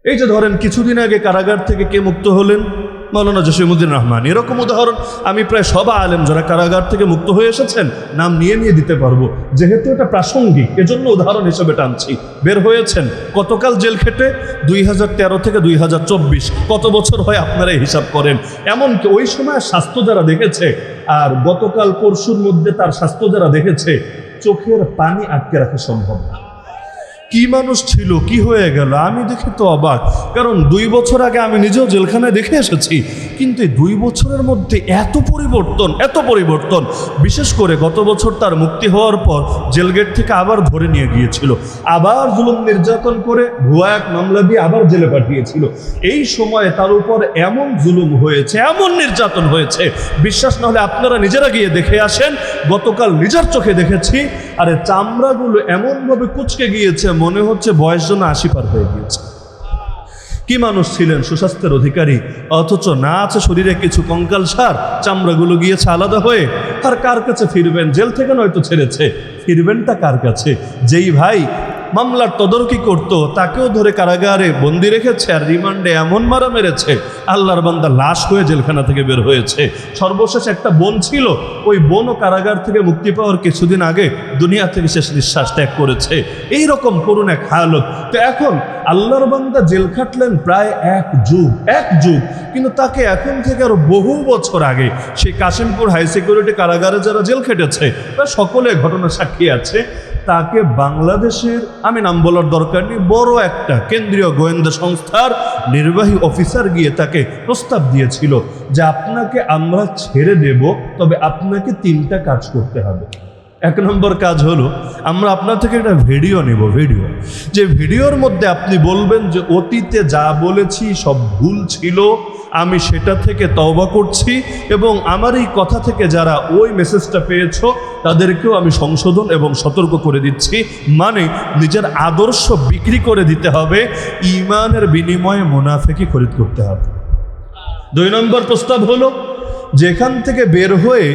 এই যে ধরেন কিছুদিন আগে কারাগার থেকে কে মুক্ত হলেন? মাওলানা জসিমউদ্দিন রহমান। এরকম উদাহরণ আমি প্রায় সব আলেম যারা কারাগার থেকে মুক্ত হয়ে এসেছেন নাম নিয়ে নিয়ে দিতে পারবো, যেহেতু এটা প্রাসঙ্গিক এজন্য উদাহরণ হিসেবে টানছি। বের হয়েছেন কতকাল জেল খেটে? 2013 থেকে 2024। কত বছর হয় আপনারা হিসাব করেন। এমনকি ওই সময় স্বাস্থ্য যারা দেখেছে আর গতকাল পরশুর মধ্যে তার স্বাস্থ্য যারা দেখেছে, চোখের পানি আটকে রাখা সম্ভব না। কি মানুষ ছিল, কি হয়ে গেল, আমি দেখে তো অবাক। কারণ 2 বছর আগে আমি নিজেও জেলখানায় দেখে এসেছি, কিন্তু এই 2 বছরের মধ্যে এত পরিবর্তন। বিশেষ করে গত বছর তার মুক্তি হওয়ার পর জেলগেট থেকে আবার ধরে নিয়ে গিয়েছিল, আবার জুলুম নির্যাতন করে ভুয়া এক মামলা দিয়ে আবার জেলে পাঠিয়েছিল। এই সময়ে তার উপর এমন জুলুম হয়েছে, এমন নির্যাতন হয়েছে, বিশ্বাস না হলে আপনারা নিজেরা গিয়ে দেখে আসেন। গতকাল নিজের চোখে দেখেছি। আরে চামড়াগুলো এমনভাবে কুচকে গিয়েছে, মনে হচ্ছে বয়স যেন 80 পার হয়ে গিয়েছে। কি মানুষ ছিলেন, সুস্বাস্থ্যের অধিকারী, অথচ না আছে শরীরে কিছু কঙ্কাল সার, চামড়াগুলো গিয়েছে আলাদা হয়ে। আর কার কাছে ফিরবেন? জেল থেকে নয়তো ছেড়েছে, ফিরবেনটা কার কাছে? যেই ভাই মামলার তদারকি করত তাকেও ধরে কারাগারে বন্দি রেখেছে আর রিমান্ডে এমন মারা মেরেছে, আল্লাহর বান্দা লাশ হয়ে জেলখানা থেকে বের হয়েছে। সর্বশেষ একটা বোন ছিল, ওই বোনও কারাগার থেকে মুক্তি পাওয়ার কিছুদিন আগে দুনিয়া থেকে শেষ নিঃশ্বাস ত্যাগ করেছে। এইরকম করুন এক হালত। তো এখন আল্লাহর বান্দা জেল খাটলেন প্রায় এক যুগ, কিন্তু তাকে এখন থেকে আরো বহু বছর আগে সেই কাশিমপুর হাই সিকিউরিটি কারাগারে যারা জেল খেটেছে তারা সকলে ঘটনা সাক্ষী আছে। তাকে বাংলাদেশের, আমি নাম বলার দরকার নেই, বড় একটা কেন্দ্রীয় গোয়েন্দা সংস্থার নির্বাহী অফিসার গিয়ে তাকে প্রস্তাব দিয়েছিল যে আপনাকে আমরা ছেড়ে দেব, তবে আপনাকে 3টা কাজ করতে হবে। 1 নম্বর কাজ হলো আমরা আপনার থেকে একটা ভিডিও নেব, যে ভিডিওর মধ্যে আপনি বলবেন যে অতীতে যা বলেছি সব ভুল ছিল, আমি সেটা থেকে তওবা করছি এবং আমার এই কথা থেকে যারা ওই মেসেজটা পেয়েছো তাদেরকেও আমি সংশোধন এবং সতর্ক করে দিচ্ছি। মানে নিজের আদর্শ বিক্রি করে দিতে হবে, ঈমানের বিনিময়ে মুনাফিকি খরিদ করতে হবে। 2 নম্বর প্রস্তাব হলো যেখান থেকে বের হয়ে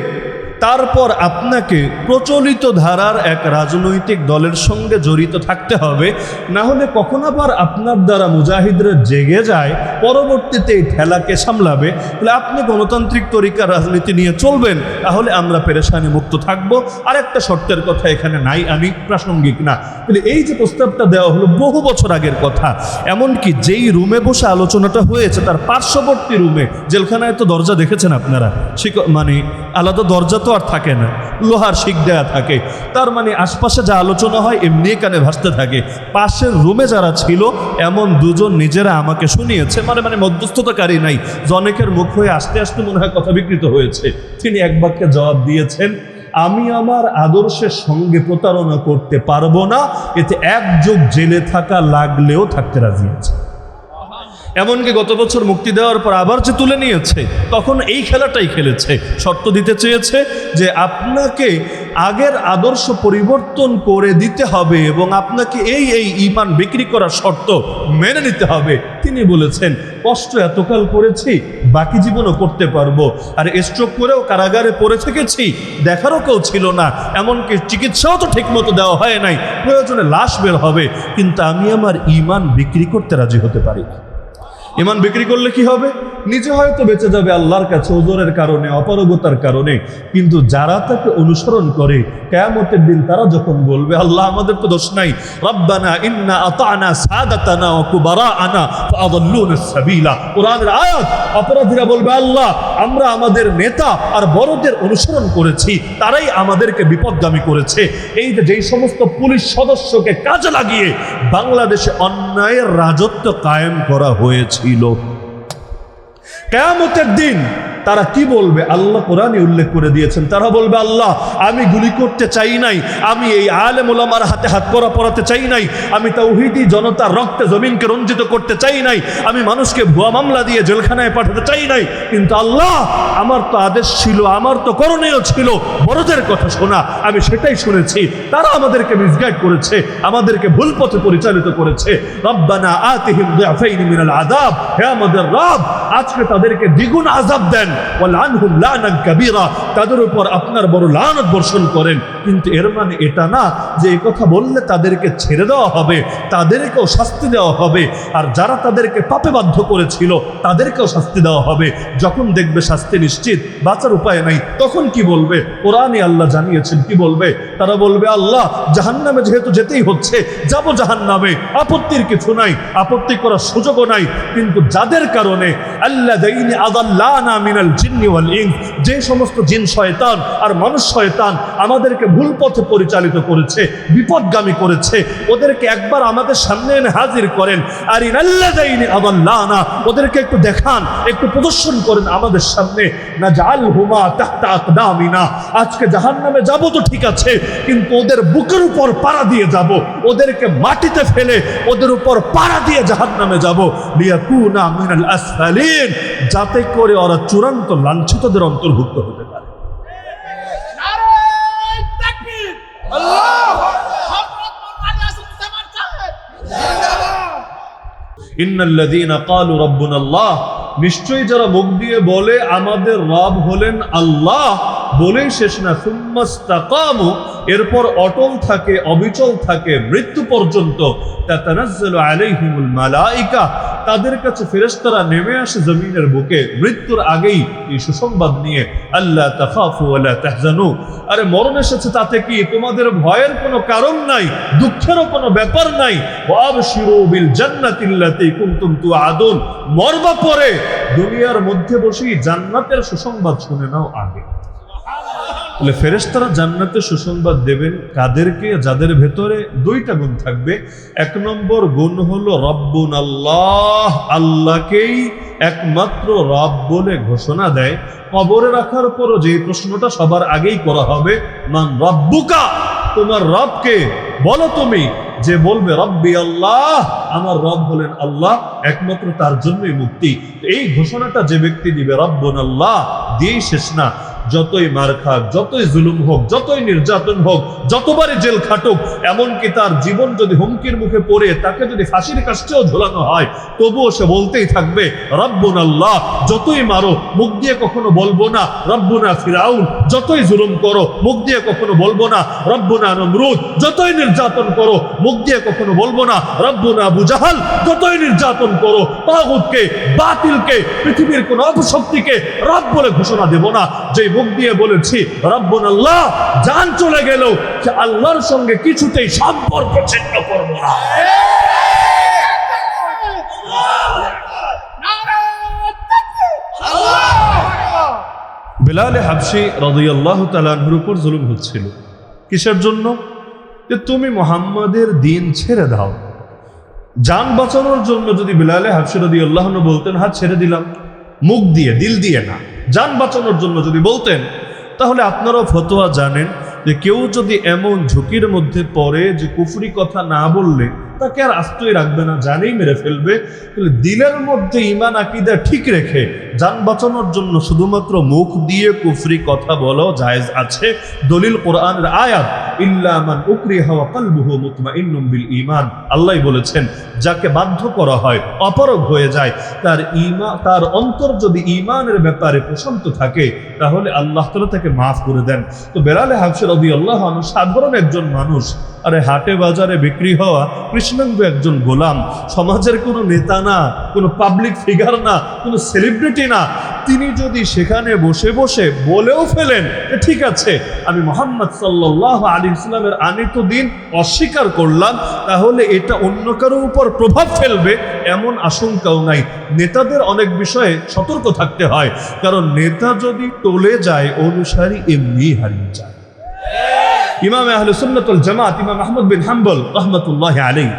তারপর আপনাকে প্রচলিত ধারার এক রাজনৈতিক দলের সঙ্গে জড়িত থাকতে হবে, না হলে কখন আবার আপনার দ্বারা মুজাহিদরা জেগে যায়, পরবর্তীতে এই ঠেলাকে সামলাবে। তাহলে আপনি গণতান্ত্রিক তরিকার রাজনীতি নিয়ে চলবেন, তাহলে আমরা পেরেশানি মুক্ত থাকবো। আর একটা শর্তের কথা এখানে নাই, আমি প্রাসঙ্গিক না। তাহলে এই যে প্রস্তাবটা দেওয়া হলো বহু বছর আগের কথা, এমনকি যেই রুমে বসে আলোচনাটা হয়েছে তার পার্শ্ববর্তী রুমে, জেলখানায় তো দরজা দেখেছেন আপনারা, মানে আলাদা দরজা তো আর থাকে না, লোহার শিক দেয়া থাকে, তার মানে আশপাশে যা আলোচনা হয় এমনি কানে ভাসতে থাকে। পাশের রুমে যারা ছিল এমন 2 জন নিজেরা আমাকে শুনিয়েছে, মানে মধ্যস্থতাকারী নাই, জনকের মুখ হয়ে আস্তে আস্তে মনে হয় কথা বিকৃত হয়েছে। তিনি এক বাক্যে জবাব দিয়েছেন, আমি আমার আদর্শের সঙ্গে প্রতারণা করতে পারবো না, এতে 1 যুগ জেলে থাকা লাগলেও থাকতে রাজি আছে। এমনকি গত বছর মুক্তি দেওয়ার পর আবার যে তুলে নিয়েছে, তখন এই খেলাটাই খেলেছে। শর্ত দিতে চেয়েছে যে আপনাকে আগের আদর্শ পরিবর্তন করে দিতে হবে এবং আপনাকে এই ঈমান বিক্রি করার শর্ত মেনে নিতে হবে। তিনি বলেছেন, কষ্ট এতকাল করেছি, বাকি জীবনও করতে পারবো। আর স্ট্রোক করেও কারাগারে পড়ে থেকেছি, দেখারও কেউ ছিল না, এমনকি চিকিৎসাও তো ঠিকমতো দেওয়া হয় নাই, প্রয়োজনে লাশ বের হবে, কিন্তু আমি আমার ঈমান বিক্রি করতে রাজি হতে পারি না। ঈমান বিক্রি করলে কি হবে? নিজে হয়তো বেঁচে যাবে আল্লাহর কাছে ওজরের কারণে, অপারগতার কারণে, কিন্তু যারা তাকে অনুসরণ করে কিয়ামতের দিন তারা যখন বলবে, আল্লাহ আমাদের তো দোষ নাই, রব্বানা ইন্না আতানা সাদাতানা ওয়া কুবারাআনা ফাআদাল্লুনাস সাবিলা। কোরআনের আয়াত। অপরাধীরা বলবে, আল্লাহ আমরা আমাদের নেতা আর বড়দের অনুসরণ করেছি, তারাই আমাদেরকে বিপদগামী করেছে। এই যে যেই সমস্ত পুলিশ সদস্যকে কাজে লাগিয়ে বাংলাদেশে অন্যায়ের রাজত্ব কায়েম করা হয়েছিল, কিয়ামতের দিন তারা কি বলবে? আল্লাহ কোরআনে উল্লেখ করে দিয়েছেন, তারা বলবে, আল্লাহ আমি গুলি করতে চাই নাই, আমি এই আলেম ওলামার হাতে হাত পরাতে চাই নাই, আমি তাওহীদি জনতার রক্তে জমিনকে রঞ্জিত করতে চাই নাই, আমি মানুষকে ভুয়া মামলা দিয়ে জেলখানায় পাঠাতে চাই নাই, কিন্তু আল্লাহ আমার তো আদেশ ছিল, আমার তো করণীয় ছিল বড়দের কথা শোনা, আমি সেটাই শুনেছি, তারা আমাদেরকে মিসগাইড করেছে, আমাদেরকে ভুল পথে পরিচালিত করেছে। রব্বানা আতিহিম দুআফাইনি মিনাল আযাব, হে আমাদের রব আজকে তাদেরকে দ্বিগুণ আযাব দেন, দেন, ওয়ালআনহুম লানান কাবীরা, তাদের উপর আপনার বড় লানত বর্ষণ করেন। কিন্তু এর মানে এটা না যে এই কথা বললে তাদেরকে ছেড়ে দেওয়া হবে, তাদেরকেও শাস্তি দেওয়া হবে, আর যারা তাদেরকে পাপে বাধ্য করেছিল তাদেরকেও শাস্তি দেওয়া হবে। যখন দেখবে শাস্তি নিশ্চিত, বাঁচার উপায় নাই, তখন কি বলবে? কোরআনে আল্লাহ জানিয়েছেন কি বলবে? তারা বলবে, আল্লাহ জাহান্নামে যেহেতু যেতেই হচ্ছে, যাব জাহান্নামে, আপত্তির কিছু নাই, আপত্তি করার সুযোগও নাই। কিন্তু যাদের কারণে আল্লাযীনা আযাল্লানা মিনাল জিন্নি ওয়াল ইনস, যে সমস্ত জিন শয়তান আর মানুষ শয়তান আমাদেরকে ভুল পথে পরিচালিত করেছে, বিপদগামী করেছে, ওদেরকে একবার আমাদের সামনে এনে হাজির করেন। আর ইনাল্লাযীনা আযাল্লানা, ওদেরকে একটু দেখান, একটু প্রদর্শন করেন আমাদের সামনে। নাজআলহুমা তাহতা আকদামিনা, আজকে জাহান্নামে যাব তো ঠিক আছে, কিন্তু ওদের বুকের উপর পাড়া দিয়ে যাব, ওদেরকে মাটিতে ফেলে ওদের উপর পাড়া দিয়ে জাহান্নামে যাব। লিয়াকুনা মিনাল আসফালিন, যাতে করে ওরা চূড়ান্ত লাঞ্ছিতদের অন্তর্ভুক্ত হতে পারে। নারায়ে তাকবীর, আল্লাহু আকবার। ইন্নাল্লাযীনা ক্বালু রাব্বুনাল্লাহ, নিশ্চয়ই যারা মুখ দিয়ে বলে আমাদের রব হলেন আল্লাহ, বলেই শেষ না, সুম্মাস্তাকামু, এরপর অটল থাকে, অবিচল থাকে মৃত্যু পর্যন্ত। তাতানাজ্জালু আলাইহিমুল মালাইকা, তাদের কাছে ফেরেশতারা নেমে আসে জমিনের বুকে মৃত্যুর আগেই এই সুসংবাদ নিয়ে, আল্লাহ তাখাফু ওয়ালা তাহজানু, আরে মরণ এসেছে তাতে কি, তোমাদের ভয়ের কোনো কারণ নাই, দুঃখেরও কোনো ব্যাপার নাই। ওয়াবশিরু বিল জান্নাতিল্লাতী কুনতুম তুআদুন, মরবা পরে দুনিয়ার মধ্যে বসেই জান্নাতের সুসংবাদ শুনে নাও আগে। বলে ফেরেশতারা জান্নাতের সুসংবাদ দেবেন কাদেরকে? যাদের ভেতরে দুইটা গুণ থাকবে। এক নম্বর গুণ হলো রব্বুন আল্লাহ, আল্লাহকেই একমাত্র রব বলে ঘোষণা দেয়। কবরে রাখার পরও যে প্রশ্নটা সবার আগেই করা হবে, মান রব্বুকা, তোমার রবকে বলো তুমি। যে বলবে রব্বি আল্লাহ, আমার রব হলেন আল্লাহ, একমাত্র তার জন্যই মুক্তি। এই ঘোষণাটা যে ব্যক্তি দিবে রব্বুন আল্লাহ, দিয়েই শেষ না। যতই মার খাক, যতই জুলুম হোক, যতই নির্যাতন হোক, যতবারই জেল খাটুক, এমনকি তার জীবন যদি হুমকির মুখে পড়ে তাকে যদি ফাঁসির কাষ্ঠেও ঝোলানো হয়, তবুও সে বলতেই থাকবে রব্বুন আল্লাহ। যতই মারো, মুখ দিয়ে কখনো বলবো না রব্বুনা ফিরাউন, যতই জুলুম করো মুখ দিয়ে কখনো বলবো না রব্বুনা নমরুদ, যতই নির্যাতন করো মুখ দিয়ে কখনো বলবো না রব্বুনা আবু জাহাল, যতই নির্যাতন করো তাগুতকে, বাতিলকে, পৃথিবীর কোন অপশক্তিকে রব বলে ঘোষণা দেব না। যে মুখ দিয়ে বলেছি রব্বুন আল্লাহ, জান চলে গেল যে আল্লাহর সঙ্গে কিছুতেই সম্পর্ক ছিন্ন করব না। বেলালে হাবশী রাদিয়াল্লাহু তাআলা আনহুর উপর জুলুম হচ্ছিল। কিসের জন্য? যে তুমি মুহাম্মাদের দিন ছেড়ে দাও। জান বাঁচানোর জন্য যদি বেলালে হাবশী রাদিয়াল্লাহু আনহু বলতেন হ্যাঁ ছেড়ে দিলাম, মুখ দিয়ে, দিল দিয়ে না, জান বাঁচানোর জন্য যদি বলতেন, তাহলে আপনারাও ফতোয়া জানেন যে কেউ যদি এমন ঝুঁকির মধ্যে পড়ে যে কুফরি কথা না বললে তাকে আর আস্তই রাখবে না, জানেই মেরে ফেলবে। তাহলে দিলের মধ্যে ঈমান আকীদা ঠিক রেখে জান বাঁচানোর জন্য শুধুমাত্র মুখ দিয়ে কুফরি কথা বলাও জায়েজ আছে। দলিল কোরআনের আয়াত, ইল্লা মান উকরিহা ওয়া কলবুহু মুতমাইন্নুম বিল ঈমান। আল্লাহ বলেছেন যাকে বাধ্য করা হয়, অপারগ হয়ে যায়, তার অন্তর যদি ঈমানের ব্যাপারে প্রশান্ত থাকে, তাহলে আল্লাহ তাআলা তাকে মাফ করে দেন। তো বেলালে হাবশী রাদিয়াল্লাহু আনহু সাধারণ একজন মানুষ, আরে হাটে বাজারে বিক্রি হওয়া কৃষ্ণাঙ্গ একজন গোলাম, সমাজের কোনো নেতা না, কোনো পাবলিক ফিগার না, কোনো সেলিব্রিটি না। তিনি যদি সেখানে বসে বসে বলেও ফেলেন ঠিক আছে আমি মুহাম্মদ সাল্লাল্লাহু আলাইহি ওয়াসাল্লামের আনিত দিন অস্বীকার করলাম, তাহলে এটা অন্য কারো উপর প্রভাব ফেলবে এমন আশঙ্কাও নাই। নেতাদের অনেক বিষয়ে সতর্ক থাকতে হয়, কারণ নেতা যদি টলে যায়, অনুসারী এমনি হারিয়ে যায়। ইমাম আহলে সুন্নাত ওয়াল জামাত ইমাম আহমদ বিন হাম্বল রাহমাতুল্লাহি আলাইহি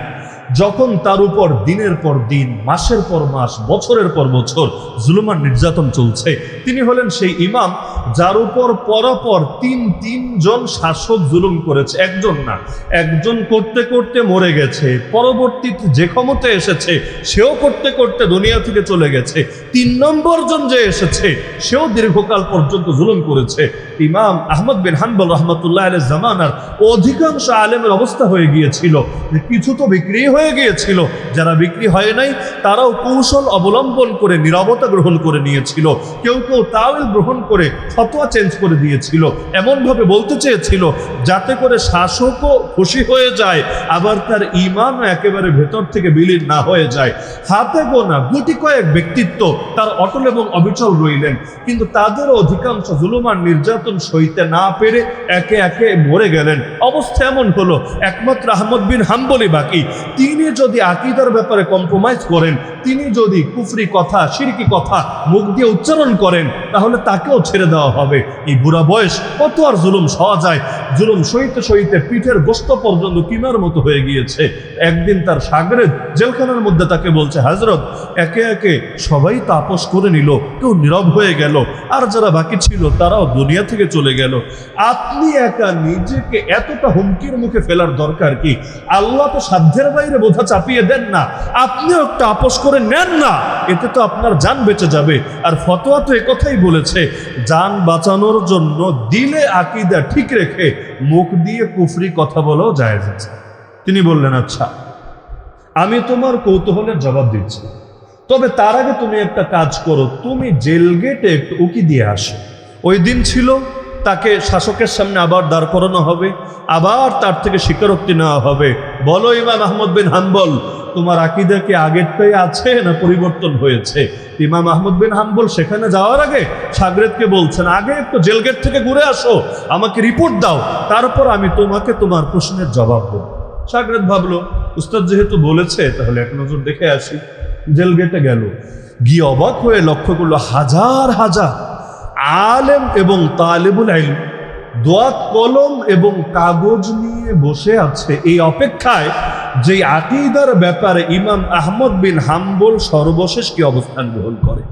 যখন তার উপর দিনের পর দিন, মাসের পর মাস, বছরের পর বছর জুলুম আর নির্যাতন চলছে, তিনি হলেন সেই ইমাম যার উপর পরপর তিনজন শাসক জুলুম করেছে। একজন না, একজন করতে করতে মরে গেছে, পরবর্তীতে যে ক্ষমতায় এসেছে সেও করতে করতে দুনিয়া থেকে চলে গেছে, ৩ নম্বর জন যে এসেছে সেও দীর্ঘকাল পর্যন্ত জুলুম করেছে। ইমাম আহমদ বিন হাম্বল রাহমাতুল্লাহি আলাইহি জামানার অধিকাংশ আলেমের অবস্থা হয়ে গিয়েছিল যে কিছু তো বিক্রি হয়ে হয়ে গিয়েছিল, যারা বিক্রি হয় নাই তারাও কৌশল অবলম্বন করে নীরবতা গ্রহণ করে নিয়েছিল। কেউ কেউ তাওয়িল গ্রহণ করে ফতোয়া চেঞ্জ করে দিয়েছিল, এমনভাবে বলতে চেয়েছিল যাতে করে শাসকও খুশি হয়ে যায়, আবার তার ঈমানও একেবারে ভেতর থেকে বিলীন না হয়ে যায়। হাতে গোনা গুটি কয়েক ব্যক্তিত্ব তার অটল এবং অবিচল রইলেন, কিন্তু তাদেরও অধিকাংশ জুলুম আর নির্যাতন সইতে না পেরে একে একে মরে গেলেন। অবস্থা এমন হলো, একমাত্র আহমদ বিন হাম্বলি বাকি। তিনি যদি আকীদার ব্যাপারে কম্প্রোমাইজ করেন, তিনি যদি কুফরি কথা, শিরকি কথা মুখ দিয়ে উচ্চারণ করেন, তাহলে তাকেও ছেড়ে দেওয়া হবে। এই বুড়া বয়স কত আর জুলুম সওয়া যায়? জুলুম সইতে সইতে পিঠের গোশত পর্যন্ত কিমার মতো হয়ে গিয়েছে। একদিন তার শাগরেদ জেলখানার মধ্যে তাকে বলছে, হযরত, একে একে সবাই তাপস করে নিল, কেউ নীরব হয়ে গেল, আর যারা বাকি ছিল তারাও দুনিয়া থেকে চলে গেল। আপনি একা নিজেকে এতটা হুমকির মুখে ফেলার দরকার কি? আল্লাহ তো সাধ্যের বাইরে বোঝা চাপিয়ে দেন না, আপনিও একটা আপোষ করে নেন না, এতে তো আপনার জান বেঁচে যাবে। আর ফতোয়া তো একথাই বলেছে, জান বাঁচানোর জন্য দিলে আকীদা ঠিক রেখে মুখ দিয়ে কুফরি কথা বলাও জায়েজ আছে। তিনি বললেন, আচ্ছা আমি তোমার কৌতূহলের জবাব দিচ্ছি, তবে তার আগে তুমি একটা কাজ করো, তুমি জেল গেটে একটু উকি দিয়ে আসো। ওই দিন ছিল তাকে শাসকের সামনে আবার দাঁড় করানো হবে, আবার তার থেকে স্বীকারোক্তি নেওয়া হবে। বলো ইমাম আহমদ বিন হাম্বল, তোমার আকীদা কি আগেরটাই আছে না পরিবর্তন হয়েছে? ইমাম আহমদ বিন হাম্বল সেখানে যাওয়ার আগে শাগরেদকে বলছেন, আগে একটু জেল গেট থেকে ঘুরে আসো, আমাকে রিপোর্ট দাও, তারপর আমি তোমাকে তোমার প্রশ্নের জবাব দেব। শাগরেদ ভাবলো, উস্তাদ যেহেতু বলেছে তাহলে এক নজর দেখে আসি। জেল গেটে গেল, গিয়ে অবাক হয়ে লক্ষ্য করলো হাজার হাজার আলেম এবং তালেবুল ইলম দোয়াত কলম এবং কাগজ নিয়ে বসে আছে এই অপেক্ষায় যে আকীদার ব্যাপারে ইমাম আহমদ বিন হাম্বল সর্বশেষ কি অবস্থান গ্রহণ করে।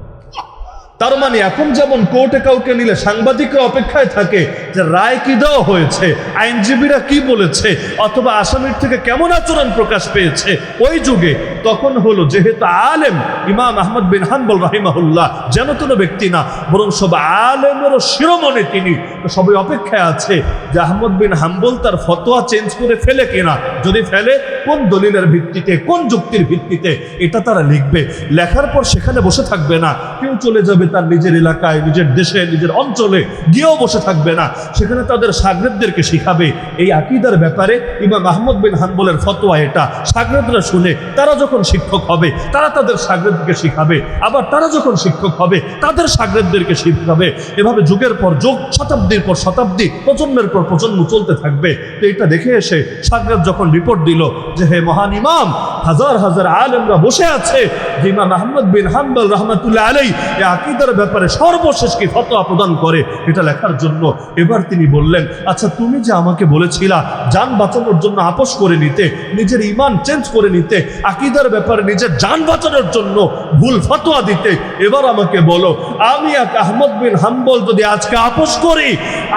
তার মানে এখন যেমন কোর্টে কাউকে নিলে সাংবাদিকরা অপেক্ষায় থাকে যে রায় কি দেওয়া হয়েছে, আইনজীবীরা কি বলেছে, অথবা আসামির থেকে কেমন আচরণ প্রকাশ পেয়েছে, ওই যুগে তখন হলো যেহেতু আলেম ইমাম আহমদ বিন হাম্বল রাহিমাহুল্লাহ যেন কোনো ব্যক্তি না, বরং সব আলেমেরও শিরোমণি তিনি, তো সবাই অপেক্ষায় আছে যে আহমদ বিন হাম্বল তার ফতোয়া চেঞ্জ করে ফেলে কিনা, যদি ফেলে কোন দলিলের ভিত্তিতে, কোন যুক্তির ভিত্তিতে, এটা তারা লিখবে। লেখার পর সেখানে বসে থাকবে না, কেউ চলে যাবে তার নিজের এলাকায়, নিজের দেশে, নিজের অঞ্চলে, গিয়েও বসে থাকবে না, সেখানে তাদের শাগরেদদেরকে শিখাবে এই আকীদার ব্যাপারে ইমাম আহমদ বিন হাম্বলের ফতোয়া এটা। শাগরেদরা শুনে তারা যখন শিক্ষক হবে তারা তাদের শাগরেদকে শিখাবে, আবার তারা যখন শিক্ষক হবে তাদের শাগরেদদেরকে শিখাবে। এভাবে যুগের পর যুগ, শতাব্দীর পর শতাব্দী, প্রজন্মের পর প্রজন্ম চলতে থাকবে। তো এটা দেখে এসে শাগরেদ যখন রিপোর্ট দিল যে হে মহান ইমাম, হাজার হাজার আলেমরা বসে আছে যে ইমাম আহমদ বিন হাম্বল রহমাতুল্লাহ আলাইহি এই আকীদার ব্যাপারে সর্বশেষ কি ফতোয়া প্রদান করে, এটা লেখার জন্য। এবার তিনি বললেন, আচ্ছা তুমি যে আমাকে বলেছিলা জান বাঁচানোর জন্য আপোষ করে নিতে, নিজের ঈমান চেঞ্জ করে নিতে, আকীদার ব্যাপারে নিজের জান বাঁচানোর জন্য ভুল ফতোয়া দিতে, এবার আমাকে বলো, আমি এক আহমদ বিন হাম্বল যদি আজকে আপোষ করি,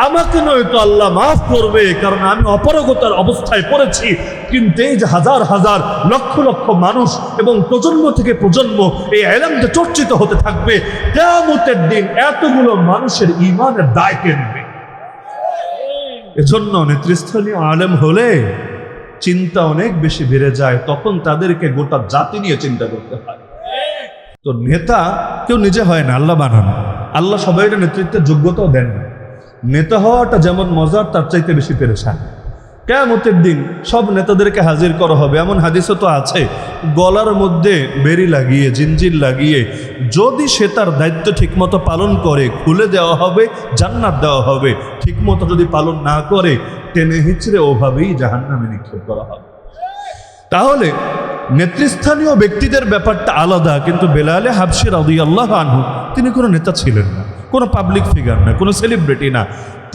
আমাকে নয়তো আল্লাহ মাফ করবে, কারণ আমি অপারগতার অবস্থায় পড়েছি, কিন্তু এই যে হাজার হাজার লক্ষ লক্ষ মানুষ এবং প্রজন্ম থেকে প্রজন্ম এই ইলমে চর্চিত হতে থাকবে, কিয়ামতের দিন এতগুলো মানুষের ঈমানের দায় কে নেবে? এজন্য নেতৃস্থানীয় আলেম হলে চিন্তা অনেক বেশি বেড়ে যায়, তখন তাদেরকে গোটা জাতি নিয়ে চিন্তা করতে হয়। তো নেতা কেউ নিজে হয় না, আল্লাহ বানান। আল্লাহ সবাইয়ের নেতৃত্বের যোগ্যতাও দেন না। নেতা হওয়াটা যেমন মজার, তার চাইতে বেশি পেরেশান। কিয়ামতের দিন সব নেতাদেরকে হাজির করা হবে, এমন হাদিসও তো আছে, গলার মধ্যে বেরি লাগিয়ে, জিঞ্জির লাগিয়ে, যদি সে তার দায়িত্ব ঠিকমতো পালন করে খুলে দেওয়া হবে, জান্নাত দেওয়া হবে, ঠিকমতো যদি পালন না করে টেনে হিচড়ে ওভাবেই জাহান্নামে নিক্ষেপ করা হবে। তাহলে নেতৃস্থানীয় ব্যক্তিদের ব্যাপারটা আলাদা, কিন্তু বেলালে হাবশি রাদিয়াল্লাহু আনহু তিনি কোনো নেতা ছিলেন না, কোনো পাবলিক ফিগার না, কোনো সেলিব্রিটি না।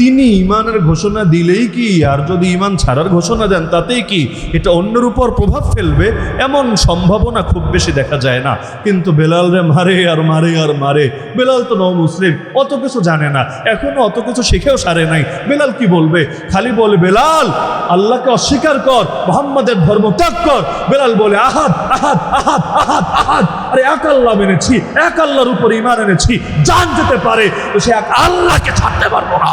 তিনি ঈমানের ঘোষণা দিলেই কি, আর যদি ঈমান ছাড়ার ঘোষণা দেন তাতেই কি এটা অন্যের উপর প্রভাব ফেলবে, এমন সম্ভাবনা খুব বেশি দেখা যায় না। কিন্তু বেলাল রে মারে আর মারে আর মারে। বেলাল তো নও মুসলিম, অত কিছু জানে না, এখনো অত কিছু শিখেও সারে নাই। বেলাল কি বলবে? খালি বলে বেলাল আল্লাহকে অস্বীকার কর, মুহাম্মাদের ধর্ম ত্যাগ কর। বেলাল বলে আহাদ আহাদ আহাদ আহাদ আহাদ, আরে এক আল্লাহ মেনেছি, এক আল্লাহর উপর ঈমান এনেছি, জান যেতে পারে তো সে এক আল্লাহকে ছাড়তে পারবো না।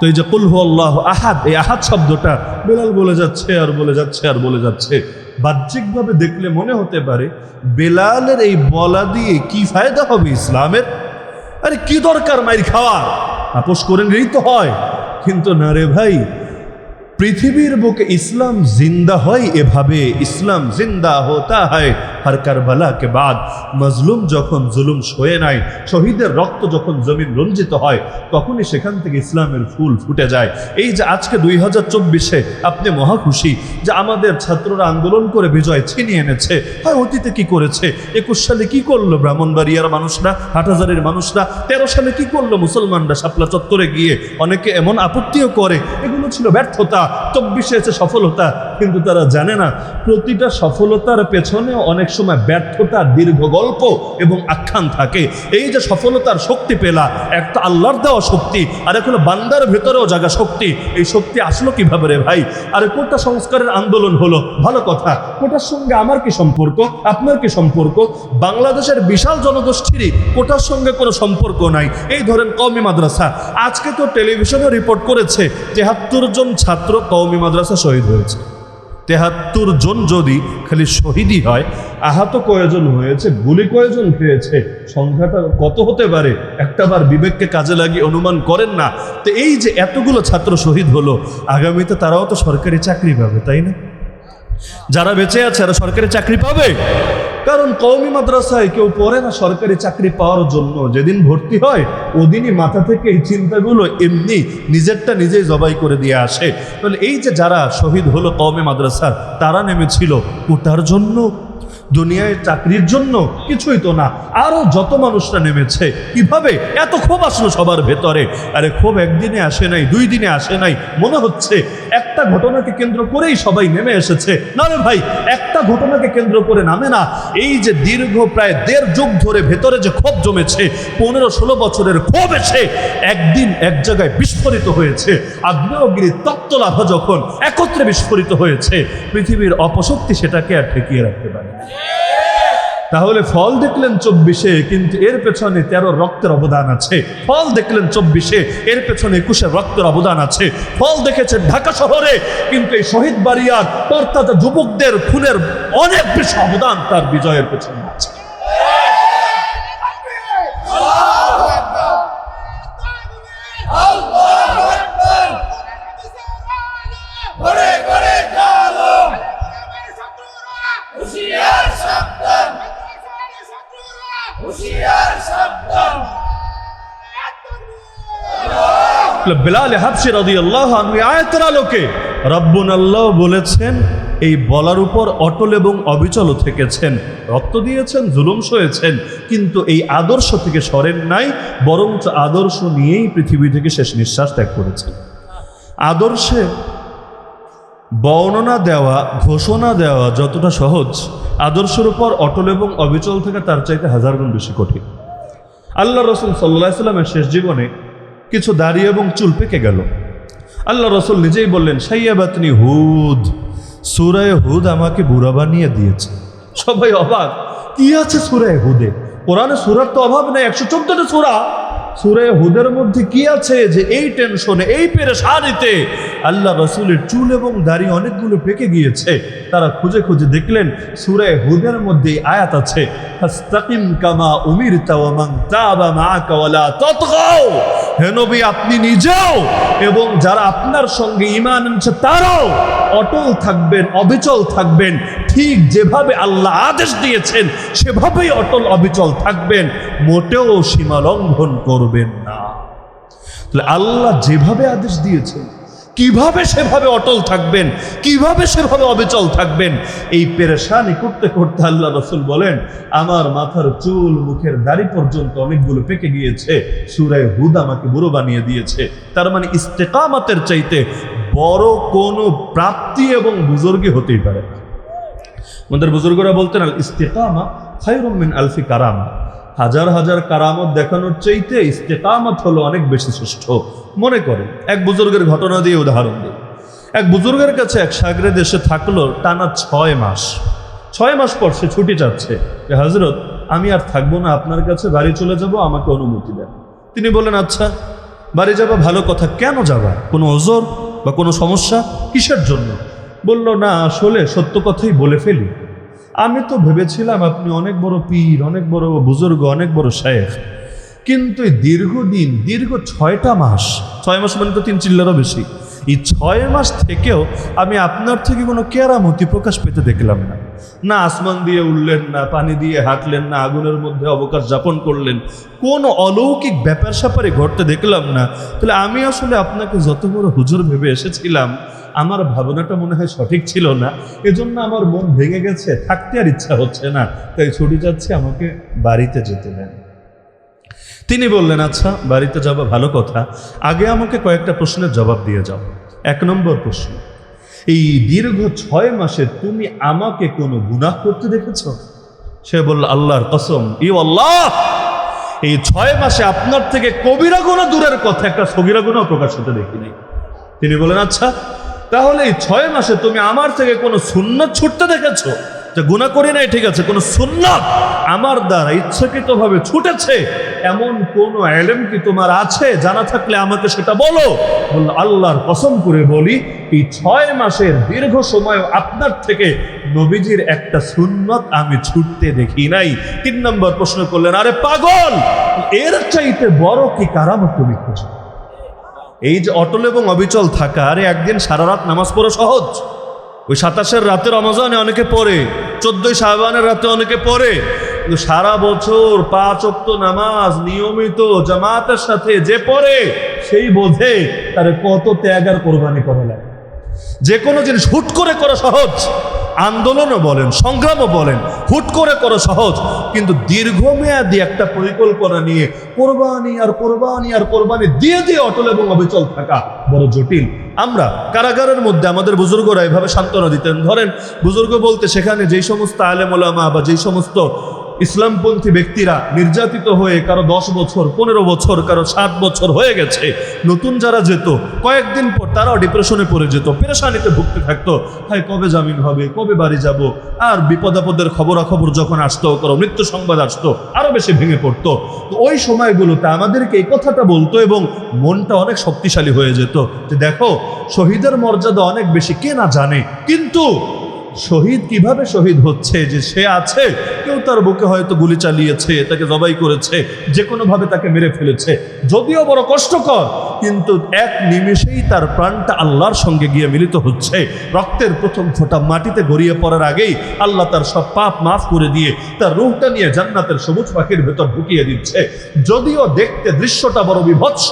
তো এই যে কুল হু আল্লাহু আহাদ, এই আহাদ শব্দটা বেলাল বলে যাচ্ছে আর বলে যাচ্ছে আর বলে যাচ্ছে। বাহ্যিকভাবে দেখলে মনে হতে পারে বেলালের এই বলা দিয়ে কি ফায়দা হবে ইসলামের, আরে কি দরকার মাইর খাওয়া, আপোষ করে নিলেই তো হয়। কিন্তু না রে ভাই, পৃথিবীর বুকে ইসলাম জিন্দা হয় এভাবে। ইসলাম জিন্দা হতা হয় হর কারবালা কে বাদ। মজলুম যখন জুলুম সয়ে নেয়, শহীদের রক্ত যখন জমিন রঞ্জিত হয়, তখনই সেখান থেকে ইসলামের ফুল ফুটে যায়। এই যে আজকে 2024-এ আপনি মহা খুশি যে আমাদের ছাত্ররা আন্দোলন করে বিজয় ছিনিয়ে এনেছে। হয় অতীতে কি করেছে, 21 সালে কি করলো ব্রাহ্মণবাড়িয়ার মানুষরা, হাটহাজারের মানুষরা, 13 সালে কি করলো মুসলমানরা শাপলা চত্বরে গিয়ে, অনেকে এমন আপত্তিও করে এগুলো ছিল ব্যর্থতা, 24-এ এসে সফলতা। কিন্তু তারা জানে না প্রতিটা সফলতার পেছনে অনেক সময় ব্যর্থতার দীর্ঘ গল্প এবং আখ্যান থাকে। এই যে সফলতার শক্তি পেলা, একটা আল্লাহর দেওয়া শক্তি, আর এক হলো বান্দার ভেতরেও জাগা শক্তি। এই শক্তি আসলো কিভাবে রে ভাই? আরে কোটা সংস্কারের আন্দোলন হলো, ভালো কথা, কোটার সঙ্গে আমার কি সম্পর্ক, আপনার কি সম্পর্ক? বাংলাদেশের বিশাল জনগোষ্ঠীরই কোটার সঙ্গে কোনো সম্পর্ক নাই। এই ধরেন কওমি মাদ্রাসা, আজকে তো টেলিভিশনে রিপোর্ট করেছে 73 জন ছাত্র কওমি মাদ্রাসা শহীদ হয়েছে। 73 জন যদি খালি শহীদই হয়, আহত কয়জন হয়েছে, গুলি কয়জন খেয়েছে, সংখ্যাটা কত হতে পারে একটাবার বিবেককে কাজে লাগিয়ে অনুমান করেন না? তো এই যে এতগুলো ছাত্র শহীদ হলো, আগামীতে তারাও তো সরকারি চাকরি পাবে, তাই না? যারা বেঁচে আছে এরা সরকারি চাকরি পাবে, কারণ কওমি মাদ্রাসায় কেউ পড়ে না সরকারি চাকরি পাওয়ার জন্য। যেদিন ভর্তি হয় ওদিনই মাথা থেকে এই চিন্তাগুলো এমনি নিজেরটা নিজেই জবাই করে দিয়ে আসে। তাহলে এই যে যারা শহীদ হলো কওমি মাদ্রাসার, তারা নেমেছিল কোটার জন্য, দুনিয়ায় চাকরির জন্য? কিছুই তো না। আরো যত মানুষরা নেমেছে, কিভাবে এত ক্ষোভ আসলো সবার ভেতরে? আরে ক্ষোভ একদিনে আসে নাই, 2 দিনে আসে নাই। মনে হচ্ছে একটা ঘটনাকে কেন্দ্র করেই সবাই নেমে এসেছে। না রে ভাই, একটা ঘটনাকে কেন্দ্র করে নামে না। এই যে দীর্ঘ প্রায় 1.5 যুগ ধরে ভেতরে যে ক্ষোভ জমেছে, 15-16 বছরের ক্ষোভ এসে একদিন এক জায়গায় বিস্ফোরিত হয়েছে। আগ্নেয়গিরির তপ্তলাভা যখন একত্রে বিস্ফোরিত হয়েছে, পৃথিবীর অপশক্তি সেটাকে আর ঠেকিয়ে রাখতে পারে। তাহলে ফল দেখলেন 24-এ, কিন্তু এর পেছনে 13 রক্তের অবদান আছে। ফল দেখলেন 24-এ, এর পেছনে 21 রক্তের অবদান আছে। ফল দেখেছেন ঢাকা শহরে, কিন্তু এই শহীদ বাড়িয়ার তরতাজা যুবকদের খুনের অনেক বেশি অবদান তার বিজয়ের পেছনে আছে। বেলাল হাবশী রাদিয়াল্লাহু আনহু আয়াতের আলোকে রব্বুন আল্লাহ বলেছেন, এই বলার উপর অটল এবং অবিচল থেকেছেন, রক্ত দিয়েছেন, জুলুম সয়েছেন, কিন্তু এই আদর্শ থেকে সরেন নাই, বরঞ্চ আদর্শ নিয়েই পৃথিবী থেকে শেষ নিঃশ্বাস ত্যাগ করেছেন। আদর্শে বর্ণনা দেওয়া, ঘোষণা দেওয়া যতটা সহজ, আদর্শের উপর অটল এবং অবিচল থেকে তার চাইতে 1000 গুণ বেশি কঠিন। আল্লাহ রসুল সাল্লাল্লাহু আলাইহি ওয়াসাল্লামের শেষ জীবনে কিছু দাড়ি এবং চুল পেকে গেল। আল্লাহ রসুল নিজেই বললেন, শাইয়াবাতনি হুদ, সূরা হুদ আমাকে বুড়া বানিয়ে দিয়েছে। সবাই অবাক, কি আছে সূরা হুদে? কোরআনে সূরার তো অভাব নেই, 114টা সূরা। সূরা হুদের মধ্যে কি আছে যে এই টেনশনে, এই পেরেশানিতে আল্লাহ রসুলের চুল এবং দাড়ি অনেকগুলো পেকে গিয়েছে? তারা খুঁজে খুঁজে দেখলেন সূরা হুদের মধ্যে আয়াত আছে, ফাস্তাকিম কামা উমিরতা ওয়া মান তাবা মাআকা ওয়ালা তাতগাও। হে নবী, আপনি নিজেও এবং যারা আপনার সঙ্গে ঈমান এনেছে তারাও অটল থাকবেন, অবিচল থাকবেন। ঠিক যেভাবে আল্লাহ আদেশ দিয়েছেন সেভাবেই অটল অবিচল থাকবেন, মোটেও সীমা লঙ্ঘন করবেন না। তাহলে আল্লাহ যেভাবে আদেশ দিয়েছেন কিভাবে সেভাবে অটল থাকবেন, কিভাবে সেভাবে অবিচল থাকবেন? এই পেরেশানি করতে করতে আল্লাহ রসুল বলেন, আমার মাথার চুল, মুখের দাড়ি পর্যন্ত অনেকগুলো পেকে গিয়েছে, সূরা হুদ আমাকে বুড়ো বানিয়ে দিয়েছে। তার মানে ইস্তেকামতের চাইতে বড় কোনো প্রাপ্তি এবং বুজুর্গি হতেই পারে না। আমাদের বুজুর্গরা বলতেন, আল ইস্তেকামা খায়রুম মিন আলফি কারামা। হাজার হাজার কারামত দেখানোর চাইতে ইস্তেকামত হলো অনেক বেশি শ্রেষ্ঠ। মনে করেন এক বুজুর্গের ঘটনা দিয়ে উদাহরণ দিই। এক বুজুর্গের কাছে এক শাগরেদ এসে থাকলো টানা 6 মাস। 6 মাস পর সে ছুটি চাচ্ছে, যে হযরত আমি আর থাকবো না আপনার কাছে, বাড়ি চলে যাব, আমাকে অনুমতি দেন। তিনি বলেন, আচ্ছা বাড়ি যাবা ভালো কথা, কেন যাবা? কোনো ওজর বা কোনো সমস্যা কিসের জন্য? বলল না, আসলে সত্য কথাই বলে ফেলি, আমি তো ভেবেছিলাম আপনি অনেক বড় পীর, অনেক বড় বুজুর্গ, অনেক বড় শেখ, কিন্তু এই দীর্ঘদিন, দীর্ঘ 6টা মাস, 6 মাস মানে তো 3 চিল্লারও বেশি, এই 6 মাস থেকেও আমি আপনার থেকে কোনো কেরামতি প্রকাশ পেতে দেখলাম না। না আসমান দিয়ে উঠলেন, না পানি দিয়ে হাঁটলেন, না আগুনের মধ্যে অবকাশ যাপন করলেন, কোন অলৌকিক ব্যাপার স্যাপারে ঘটতে দেখলাম না। তাহলে আমি আসলে আপনাকে যত বড় হুজুর ভেবে এসেছিলাম, আমার ভাবনাটা মনে হয় সঠিক ছিল না, এজন্য আমার মন ভেঙে গেছে, থাকতে আর ইচ্ছা হচ্ছে না, তাই ছুটি যাচ্ছে, আমাকে বাড়িতে যেতে দেন। তিনি বললেন, আচ্ছা বাড়িতে যাবা ভালো কথা, আগে আমাকে কয়েকটা প্রশ্নের জবাব দিয়ে যাও। 1 নম্বর প্রশ্ন, এই দীর্ঘ 6 মাসে তুমি আমাকে কোনো গুনাহ করতে দেখেছ? সে বলল, আল্লাহর কসম, আল্লাহ, এই 6 মাসে আপনার থেকে কবিরা গুনাহ দূরের কথা, একটা সগীরা গুনাহ প্রকাশ হতে দেখিনি। তিনি বলেন, আচ্ছা তাহলে এই 6 মাসে তুমি আমার থেকে কোনো সুন্নত ছুটতে দেখেছো? যে গুনাহ করি নাই ঠিক আছে, কোনো সুন্নত আমার দ্বারা ইচ্ছাকৃতভাবে ছুটেছে এমন কোন ইলম কি তোমার আছে? জানা থাকলে আমাকে সেটা বলো। বলল, আল্লাহর কসম করে বলি, এই 6 মাসের দীর্ঘ সময় আপনার থেকে নবীজির একটা সুন্নত আমি ছুটতে দেখি নাই। 3 নম্বর প্রশ্ন করলেন, আরে পাগল, এর চাইতে বড় কি কারামত তুমি খুঁজো? এই যে অটল এবং অবিচল থাকা, আরে একদিন সারা রাত নামাজ পড়া সহজ, ওই 27 রাতে রমজানে অনেকে পড়ে, 14 শাবানের রাতে অনেকে পড়ে, কিন্তু সারা বছর 5 ওয়াক্ত নামাজ নিয়মিত জামাতের সাথে যে পড়ে সেই বোঝে তার কত ত্যাগ আর কোরবানি করা লাগে। যে কোনো জিনিস হুট করে করা সহজ, আন্দোলনও বলেন, সংগ্রামও বলেন, হুট করে করা সহজ, কিন্তু দীর্ঘমেয়াদী একটা পরিকল্পনা নিয়ে কোরবানি আর কোরবানি আর কোরবানি দিয়ে দিয়ে অটল এবং অবিচল থাকা বড় জটিল। আমরা কারাগারের মধ্যে আমাদের বুজুর্গরা এভাবে সান্ত্বনা দিতেন। ধরেন বুজুর্গ বলতে সেখানে যেই সমস্ত আলেম ওলামা বা যেই সমস্ত ইসলামপন্থী ব্যক্তিরা নির্যাতিত হয়ে কারো 10 বছর, 15 বছর, কারো 7 বছর হয়ে গেছে, নতুন যারা যেত কয়েকদিন পর তারাও ডিপ্রেশনে পড়ে যেত, পেরেশানিতে ভুগতে থাকতো, হায় কবে জামিন হবে, কবে বাড়ি যাব, আর বিপদাপদের খবরাখবর যখন আসতো, কারো মৃত্যু সংবাদ আসতো, আরো বেশি ভেঙে পড়তো। তো ওই সময়গুলোতে আমাদেরকে এই কথাটা বলতো এবং মনটা অনেক শক্তিশালী হয়ে যেত যে দেখো, শহীদের মর্যাদা অনেক বেশি, কে না জানে, কিন্তু শহীদ কিভাবে শহীদ হচ্ছে, যে সে আছে, কেউ তার বুকে হয়তো গুলি চালিয়েছে, তাকে জবাই করেছে, যে কোনোভাবে তাকে মেরে ফেলেছে, যদিও বড় কষ্টকর, কিন্তু এক নিমেষেই তার প্রাণটা আল্লাহর সঙ্গে গিয়ে মিলিত হচ্ছে। রক্তের প্রথম ফোঁটা মাটিতে গড়িয়ে পড়ার আগেই আল্লাহ তার সব পাপ মাফ করে দিয়ে তার রূহটা নিয়ে জান্নাতের সবুজ পাখির ভেতর ঢুকিয়ে দিচ্ছে। যদিও দেখতে দৃশ্যটা বড় বিভৎস,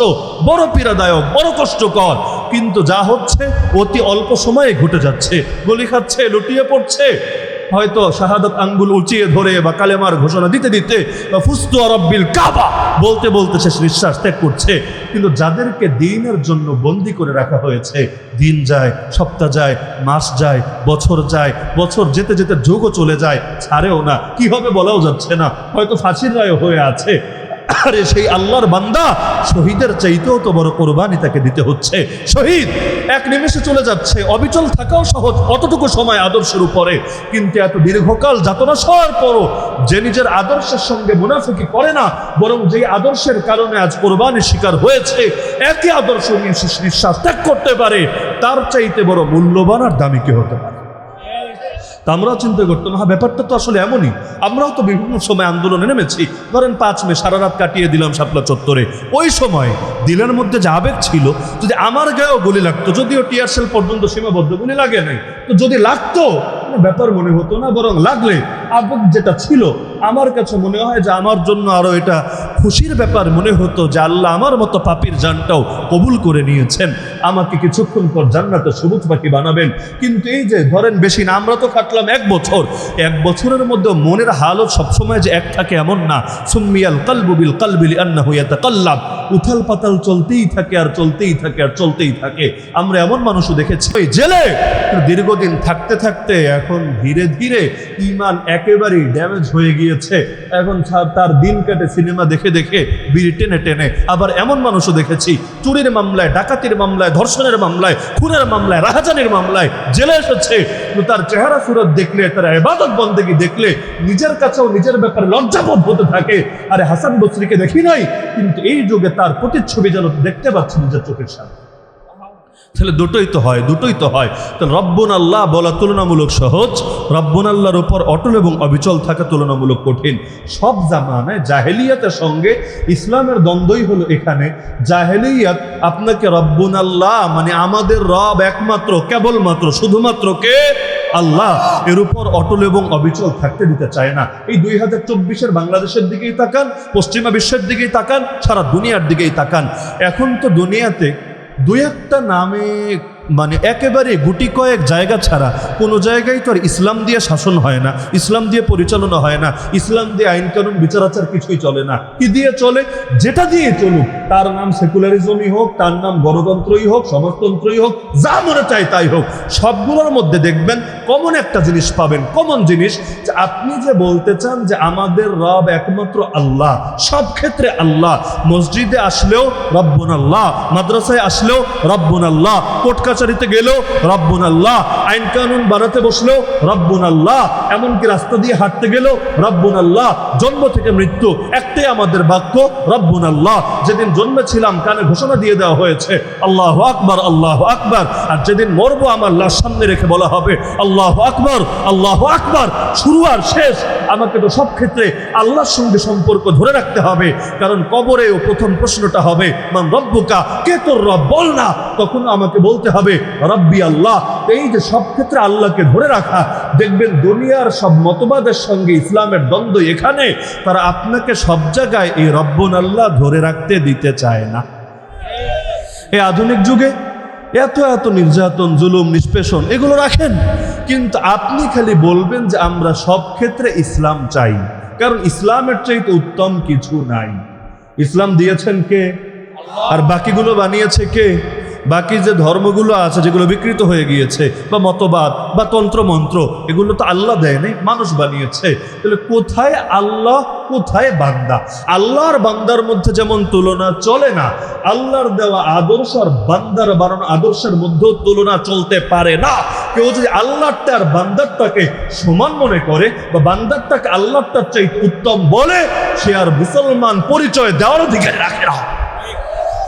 বড় পীড়াদায়ক, বড় কষ্টকর, কিন্তু যা হচ্ছে অতি অল্প সময়ে ঘটে যাচ্ছে। গুলি খাচ্ছে, লুটিয়ে পড়ছে, হয়তো শাহাদাত আঙ্গুল উঁচিয়ে ধরে বা কালেমার ঘোষণা দিতে দিতে বা ফুস্তু রব্বিল কাবা বলতে বলতে শেষ নিঃশ্বাস ত্যাগ করছে। কিন্তু যাদেরকে দিনের জন্য বন্দী করে রাখা হয়েছে, দিন যায়, সপ্তাহ যায়, মাস যায়, বছর যায়, বছর যেতে যেতে যুগও চলে যায়, ছাড়েও না, কি হবে বলাও যাচ্ছে না, হয়তো ফাঁসির রায় হয়ে আছে। আরে সেই আল্লাহর বান্দা শহীদের চাইতেও তো বড় কোরবানি তাকে দিতে হচ্ছে। শহীদ এক নিমেষে চলে যাচ্ছে, অবিচল থাকাও সহজ অতটুকু সময় আদর্শের উপরে, কিন্তু এত দীর্ঘকাল যাতনা সওয়ার পরও যে নিজের আদর্শের সঙ্গে মুনাফিকি করে না, বরং যেই আদর্শের কারণে আজ কোরবানির শিকার হয়েছে, একই আদর্শ নিয়ে নিঃশ্বাস ত্যাগ করতে পারে, তার চাইতে বড় মূল্যবান আর দামি কি হতে পারে? তা আমরাও চিন্তা করতাম, হ্যাঁ ব্যাপারটা তো আসলে এমনই। আমরাও তো বিভিন্ন সময় আন্দোলনে নেমেছি। ধরেন 5 মে সারা রাত কাটিয়ে দিলাম শাপলা চত্বরে, ওই সময় দিলের মধ্যে যে আবেগ ছিল, যদি আমার গায়েও গুলি লাগতো, যদিও টিয়ার সেল পর্যন্ত সীমাবদ্ধ, গুলি লাগে নাই, তো যদি লাগতো ব্যাপার মনে হতো না, বরং লাগলে আবেগ যেটা ছিল আমার কাছে মনে হয় যে আমার জন্য আরো এটা খুশির ব্যাপার মনে হতো যে আল্লাহ আমার মতো পাপীর জানটাও কবুল করে নিয়েছেন, আমাকে কিছুক্ষণ পর জান্নাতে সবুজ পাখি বানাবেন। কিন্তু এই যে ধরেন বেশি না, আমরা তো কাটলাম 1 বছর, 1 বছরের মধ্যে মনের হালত সবসময় যে এক থাকে এমন না। সুম্মিয়াল কালবু বিল কালবি লিআন্নাহু ইয়াতাকাল্লাব, উথাল পাতাল চলতেই থাকে আর চলতেই থাকে আর চলতেই থাকে। আমরা এমন মানুষও দেখেছি জেলে দীর্ঘদিন থাকতে থাকতে এখন ধীরে ধীরে ঈমান একেবারেই ড্যামেজ হয়ে গিয়েছে, এখন তার দিন কাটে সিনেমা দেখে দেখে দেখে বিড়ি টেনে টেনে। আবার এমন মানুষও দেখেছি চুরির মামলায়, ডাকাতির মামলায়, ধর্ষণের মামলায়, খুনের মামলায়, রাহাজানির মামলায় জেলে এসেছে, কিন্তু তার চেহারা সুরত দেখলে, তার ইবাদত বন্দেগী দেখলে নিজের কাছেও নিজের ব্যাপারে লজ্জাবোধ হতে থাকে। আরে হাসান বসরিকে দেখি নাই, কিন্তু এই যুগে তার প্রতিচ্ছবি যেন দেখতে পাচ্ছি নিজের চোখের সামনে। তাহলে দুটোই তো হয়। তাহলে রব্বুন আল্লাহ বলা তুলনামূলক সহজ, রব্বুন আল্লাহর উপর অটল এবং অবিচল থাকা তুলনামূলক কঠিন। সব জামানায় জাহেলিয়াতের সঙ্গে ইসলামের দ্বন্দ্বই হলো এখানে। জাহেলিয়াত আপনাকে রব্বুন আল্লাহ মানে আমাদের রব একমাত্র, কেবলমাত্র, শুধুমাত্র কে? আল্লাহ, এর উপর অটল এবং অবিচল থাকতে দিতে চায় না। এই 2024-এর বাংলাদেশের দিকেই তাকান, পশ্চিমা বিশ্বের দিকেই তাকান, সারা দুনিয়ার দিকেই তাকান। এখন তো দুনিয়াতে দুই একটা নামে মানে একেবারে গুটি কয়েক জায়গা ছাড়া কোনো জায়গায় তো আর ইসলাম দিয়ে শাসন হয় না, ইসলাম দিয়ে পরিচালনা হয় না, ইসলাম দিয়ে আইন কানুন বিচার আচার কিছুই চলে না। কি দিয়ে চলে? যেটা দিয়ে চলুক, তার নাম সেকুলারিজমই হোক, তার নাম গণতন্ত্রই হোক, সমাজতন্ত্রই হোক, যা মনে চায় তাই হোক, সবগুলোর মধ্যে দেখবেন কমন একটা জিনিস পাবেন। কমন জিনিস যে আপনি যে বলতে চান যে আমাদের রব একমাত্র আল্লাহ, সব ক্ষেত্রে আল্লাহ। মসজিদে আসলেও রব্বুন আল্লাহ, মাদ্রাসায় আসলেও রব্বুন আল্লাহ, কোর্ট কাছারিতে গেলেও রব্বুন আল্লাহ, আইন কানুন বানাতে বসলেও রব্বুন আল্লাহ, এমনকি রাস্তা দিয়ে হাঁটতে গেলেও রব্বুন আল্লাহ। জন্ম থেকে মৃত্যু একটাই আমাদের বাক্য, রব্বুন আল্লাহ। যেদিন জন্মেছিলাম কানে ঘোষণা দিয়ে দেওয়া হয়েছে আল্লাহু আকবার, আল্লাহু আকবার। আর যেদিন মরবো আমার লাশ সামনে রেখে বলা হবে আল্লাহু আকবার, আল্লাহু আকবার। শুরু আর শেষ আমাকে তো সব ক্ষেত্রে আল্লাহর সঙ্গে সম্পর্ক ধরে রাখতে হবে, কারণ কবরেও প্রথম প্রশ্নটা হবে মান রব্বুকা, কে তোর রব বল না। তখন আমাকে বলতে হবে রব্বি আল্লাহ। এই যে সব ক্ষেত্রে আল্লাহকে ধরে রাখা, দেখবেন দুনিয়ার সব মতবাদের সঙ্গে ইসলামের দ্বন্দ্ব এখানে। তারা আপনাকে সব জায়গায় এই রব্বুন আল্লাহ ধরে রাখতে দিতে চায় না। এই আধুনিক যুগে এত এত নির্যাতন, জুলুম, নিষ্পেষণ এগুলো রাখেন, কিন্তু আপনি খালি বলবেন যে আমরা সব ক্ষেত্রে ইসলাম চাই, কারণ ইসলামের চাইতে উত্তম কিছু নাই। ইসলাম দিয়েছেন কে? আর বাকিগুলো বানিয়েছে কে? বাকি যে ধর্মগুলো আছে যেগুলো বিকৃত হয়ে গিয়েছে, বা মতবাদ বা তন্ত্রমন্ত্র, এগুলো তো আল্লাহ দেয় নাই, মানুষ বানিয়েছে। তাহলে কোথায় আল্লাহ, কোথায় বান্দা? আল্লাহর বান্দার মধ্যে যেমন তুলনা চলে না, আল্লাহর দেওয়া আদর্শ আর বান্দার বানানো আদর্শের মধ্যেও তুলনা চলতে পারে না। কেউ যদি আল্লাহটা আর বান্দারটাকে সমান মনে করে বা বান্দারটাকে আল্লাহটার চাইতে উত্তম বলে, সে আর মুসলমান পরিচয় দেওয়ার অধিকার রাখে না।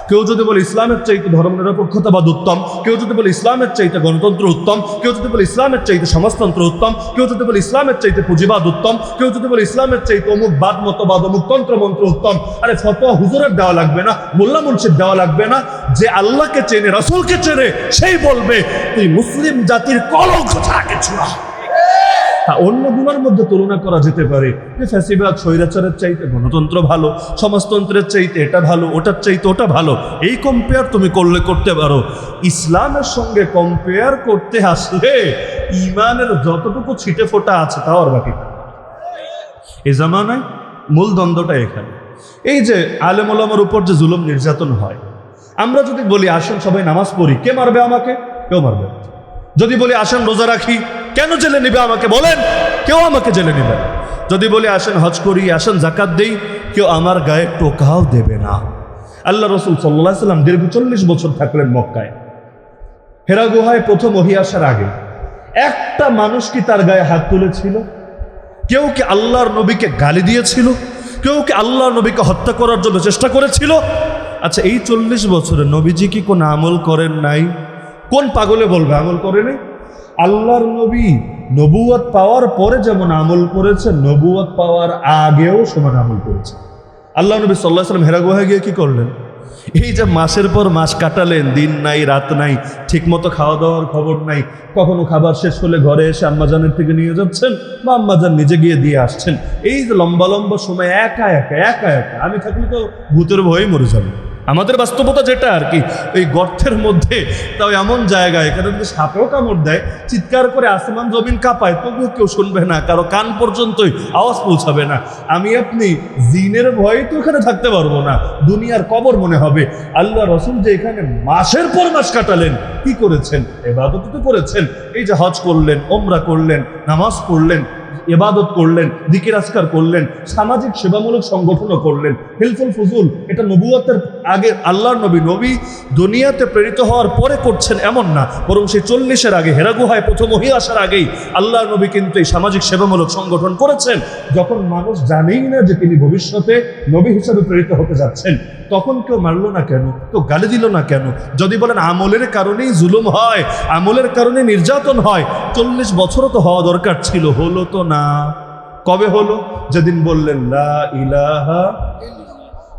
কেউ যদি বলে ইসলামের চাইতে ধর্মনিরপেক্ষতাবাদ উত্তম, কেউ যদি বলে ইসলামের চাইতে গণতন্ত্র উত্তম, কেউ যদি বলে ইসলামের চাইতে সমাজতন্ত্র উত্তম, কেউ যদি বলে ইসলামের চাইতে পুঁজিবাদ উত্তম, কেউ যদি বলে ইসলামের চাইতে অমুক বাদ মতবাদ, অমুক তন্ত্রমন্ত্র উত্তম। আরে ফতোয়া হুজুরের দেওয়া লাগবে না, মোল্লা মুন্সির দেওয়া লাগবে না। যে আল্লাহকে চেনে, রাসূলকে চেনে, সেই বলবে তুই মুসলিম জাতির কলঙ্ক ছাড়া কিছু না। অন্য গুণার মধ্যে তুলনা করা যেতে পারে যে ফ্যাসিবাদ, স্বৈরাচারের চাইতে গণতন্ত্র ভালো, সমাজতন্ত্রের চাইতে এটা ভালো, ওটার চাইতে ওটা ভালো। এই কম্পেয়ার তুমি করতে পারো। ইসলামের সঙ্গে কম্পেয়ার করতে আসলে ইমানের যতটুকু ছিটে ফোটা আছে তাও আর বাকি। এই জামানায় মূল দ্বন্দ্বটা এখানে। এই যে আলেম ওলামার উপর যে জুলুম নির্যাতন হয়, আমরা যদি বলি আসেন সবাই নামাজ পড়ি, কে মারবে আমাকে? কেউ মারবে। যদি বলি আসেন রোজা রাখি, কেন জেলে নিবে আমাকে? বলেন, কেউ আমাকে জেলে নিবে। যদি বলি আসেন হজ করি, আসেন জাকাত দেই, কেউ আমার গায়ে টোকাও দেবে না। আল্লাহ রসুল সাল্লাল্লাহু আলাইহি ওয়াসাল্লাম দীর্ঘ 40 বছর থাকলেন মক্কায়। হেরা গুহায় প্রথম ওহী আসার আগে একটা মানুষ কি তার গায়ে হাত তুলেছিল? কেউ কি আল্লাহর নবীকে গালি দিয়েছিল? কেউ কি আল্লাহর নবীকে হত্যা করার জন্য চেষ্টা করেছিল? আচ্ছা, এই 40 বছরে নবীজি কি কোন আমল করেন নাই? কোন পাগলে বলবে আমল করেনি? আল্লাহর নবী নবুয়ত পাওয়ার পরে যেমন আমল করেছে, নবুয়ত পাওয়ার আগেও সমান আমল করেছে। আল্লাহ নবী সাল্লাল্লাহু আলাইহি ওয়াসাল্লাম হেরা গুহায় গিয়ে কি করলেন? এই যে মাসের পর মাস কাটালেন, দিন নাই রাত নাই, ঠিকমতো খাওয়া দাওয়ার খবর নাই, কখনো খাবার শেষ হলে ঘরে এসে আম্মাজানের থেকে নিয়ে যাচ্ছেন বা আম্মাজান নিজে গিয়ে দিয়ে আসছেন। এই যে লম্বা লম্বা সময় একা একা, আমি থাকলে তো ভূতের ভয়ে মরে যাবে। আমাদের বাস্তবতা যেটা আর কি, ওই গর্তের মধ্যে, তাও এমন জায়গায় এখানে যদি সাপেও কামড় দেয়, চিৎকার করে আসমান জমিন কাঁপায়, তবুও কেউ শুনবে না, কারো কান পর্যন্তই আওয়াজ পৌঁছাবে না। আমি আপনি জিনের ভয়ে তো এখানে থাকতে পারবো না, দুনিয়ার কবর মনে হবে। আল্লাহ রসুল যে এখানে মাসের পর মাস কাটালেন, কি করেছেন? ইবাদত তো করেছেন। এই যে হজ করলেন, ওমরা করলেন, নামাজ পড়লেন, ইবাদত করলেন, জিকির আজকার করলেন, সামাজিক সেবামূলক সংগঠনও করলেন। হিলফুল ফুজুল এটা নবুয়তের আগে আল্লাহর নবী দুনিয়াতে প্রেরিত হওয়ার পরে করছেন এমন না, বরং সেই 40-এর আগে হেরা গুহায় প্রথম ওহী আসার আগেই আল্লাহর নবী কিন্তু এই সামাজিক সেবামূলক সংগঠন করেছেন। যখন মানুষ জানেই না যে তিনি ভবিষ্যতে নবী হিসাবে প্রেরিত হতে যাচ্ছেন, তখন কেউ মারল না কেন, কেউ গালি দিল না কেন? যদি বলেন আমলের কারণেই জুলুম হয়, আমলের কারণে নির্যাতন হয়, 40 বছরও তো হওয়া দরকার ছিল, হলো তো না। কবে হলো? যেদিন বললেন লা ইলাহা,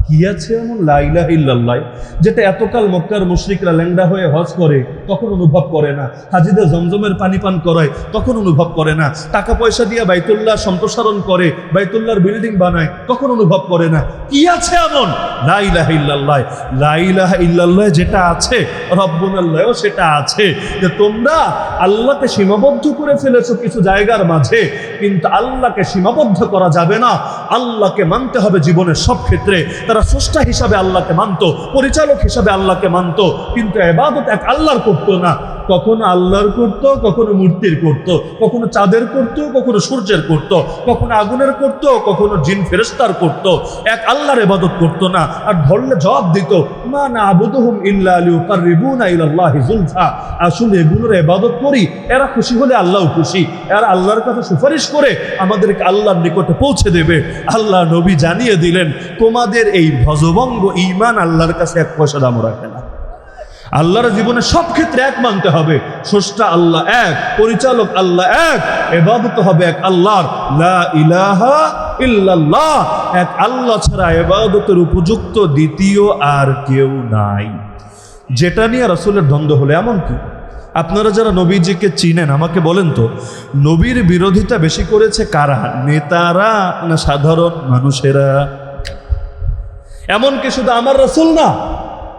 কি আছে এমন লা ইলাহা ইল্লাল্লাহ, যেটা এতকাল মক্কার মুশরিকরা ল্যাংড়া হয়ে হজ করে তখন অনুভব করে না, হাজিদের জমজমের পানি পান করায় তখন অনুভব করে না, টাকা পয়সা দিয়ে বাইতুল্লাহ সম্প্রসারণ করে, বাইতুল্লাহর বিল্ডিং বানায় তখন অনুভব করে না। কি আছে এমন? লা ইলাহা ইল্লাল্লাহ। লা ইলাহা ইল্লাল্লাহ যেটা আছে, রব্বুনাল্লাহও সেটা আছে। যে তোমরা আল্লাহকে সীমাবদ্ধ করে ফেলেছো কিছু জায়গার মাঝে, কিন্তু আল্লাহকে সীমাবদ্ধ করা যাবে না, আল্লাহকে মানতে হবে জীবনের সব ক্ষেত্রে। তারা স্রষ্টা হিসাবে আল্লাহকে মানতো, পরিচালক হিসাবে আল্লাহকে মানতো, কিন্তু ইবাদত এক আল্লাহর করতো না। কখনো আল্লাহর করতো, কখনো মূর্তির করতো, কখনো চাঁদের করতো, কখনো সূর্যের করতো, কখনো আগুনের করতো, কখনো জিন ফেরেশতার করতো। এক আল্লাহর ইবাদত করতো না। আর ধরলে জবাব দিত, মা না'বুদুহুম ইল্লা লিয়ুকাররিবুনা ইলাল্লাহি যুলফা। আসলে এগুলোর ইবাদত করি, এরা খুশি হলে আল্লাহও খুশি, এরা আল্লাহর কথা সুপারিশ করে আমাদেরকে আল্লাহর নিকটে পৌঁছে দেবে। আল্লাহ নবী জানিয়ে দিলেন, তোমাদের এই ভজভঙ্গ ঈমান আল্লাহর কাছে এক পয়সা দামও রাখে না। আল্লাহর জীবনে সব ক্ষেত্রে এক মানতে হবে, স্রষ্টা আল্লাহ এক, পরিচালক আল্লাহ এক, ইবাদত হবে এক আল্লাহর। লা ইলাহা ইল্লাল্লাহ, এক আল্লাহ ছাড়া ইবাদতের উপযুক্ত দ্বিতীয় আর কেউ নাই। যেটা নিয়ে রাসূলের দ্বন্দ্ব হলো। এমন কি আপনারা যারা নবীজিকে চিনেন আমাকে বলেন তো, নবীর বিরোধিতা বেশি করেছে কারা? নেতারা না সাধারণ মানুষেরা? এমনকি শুধু আমার রাসূল না,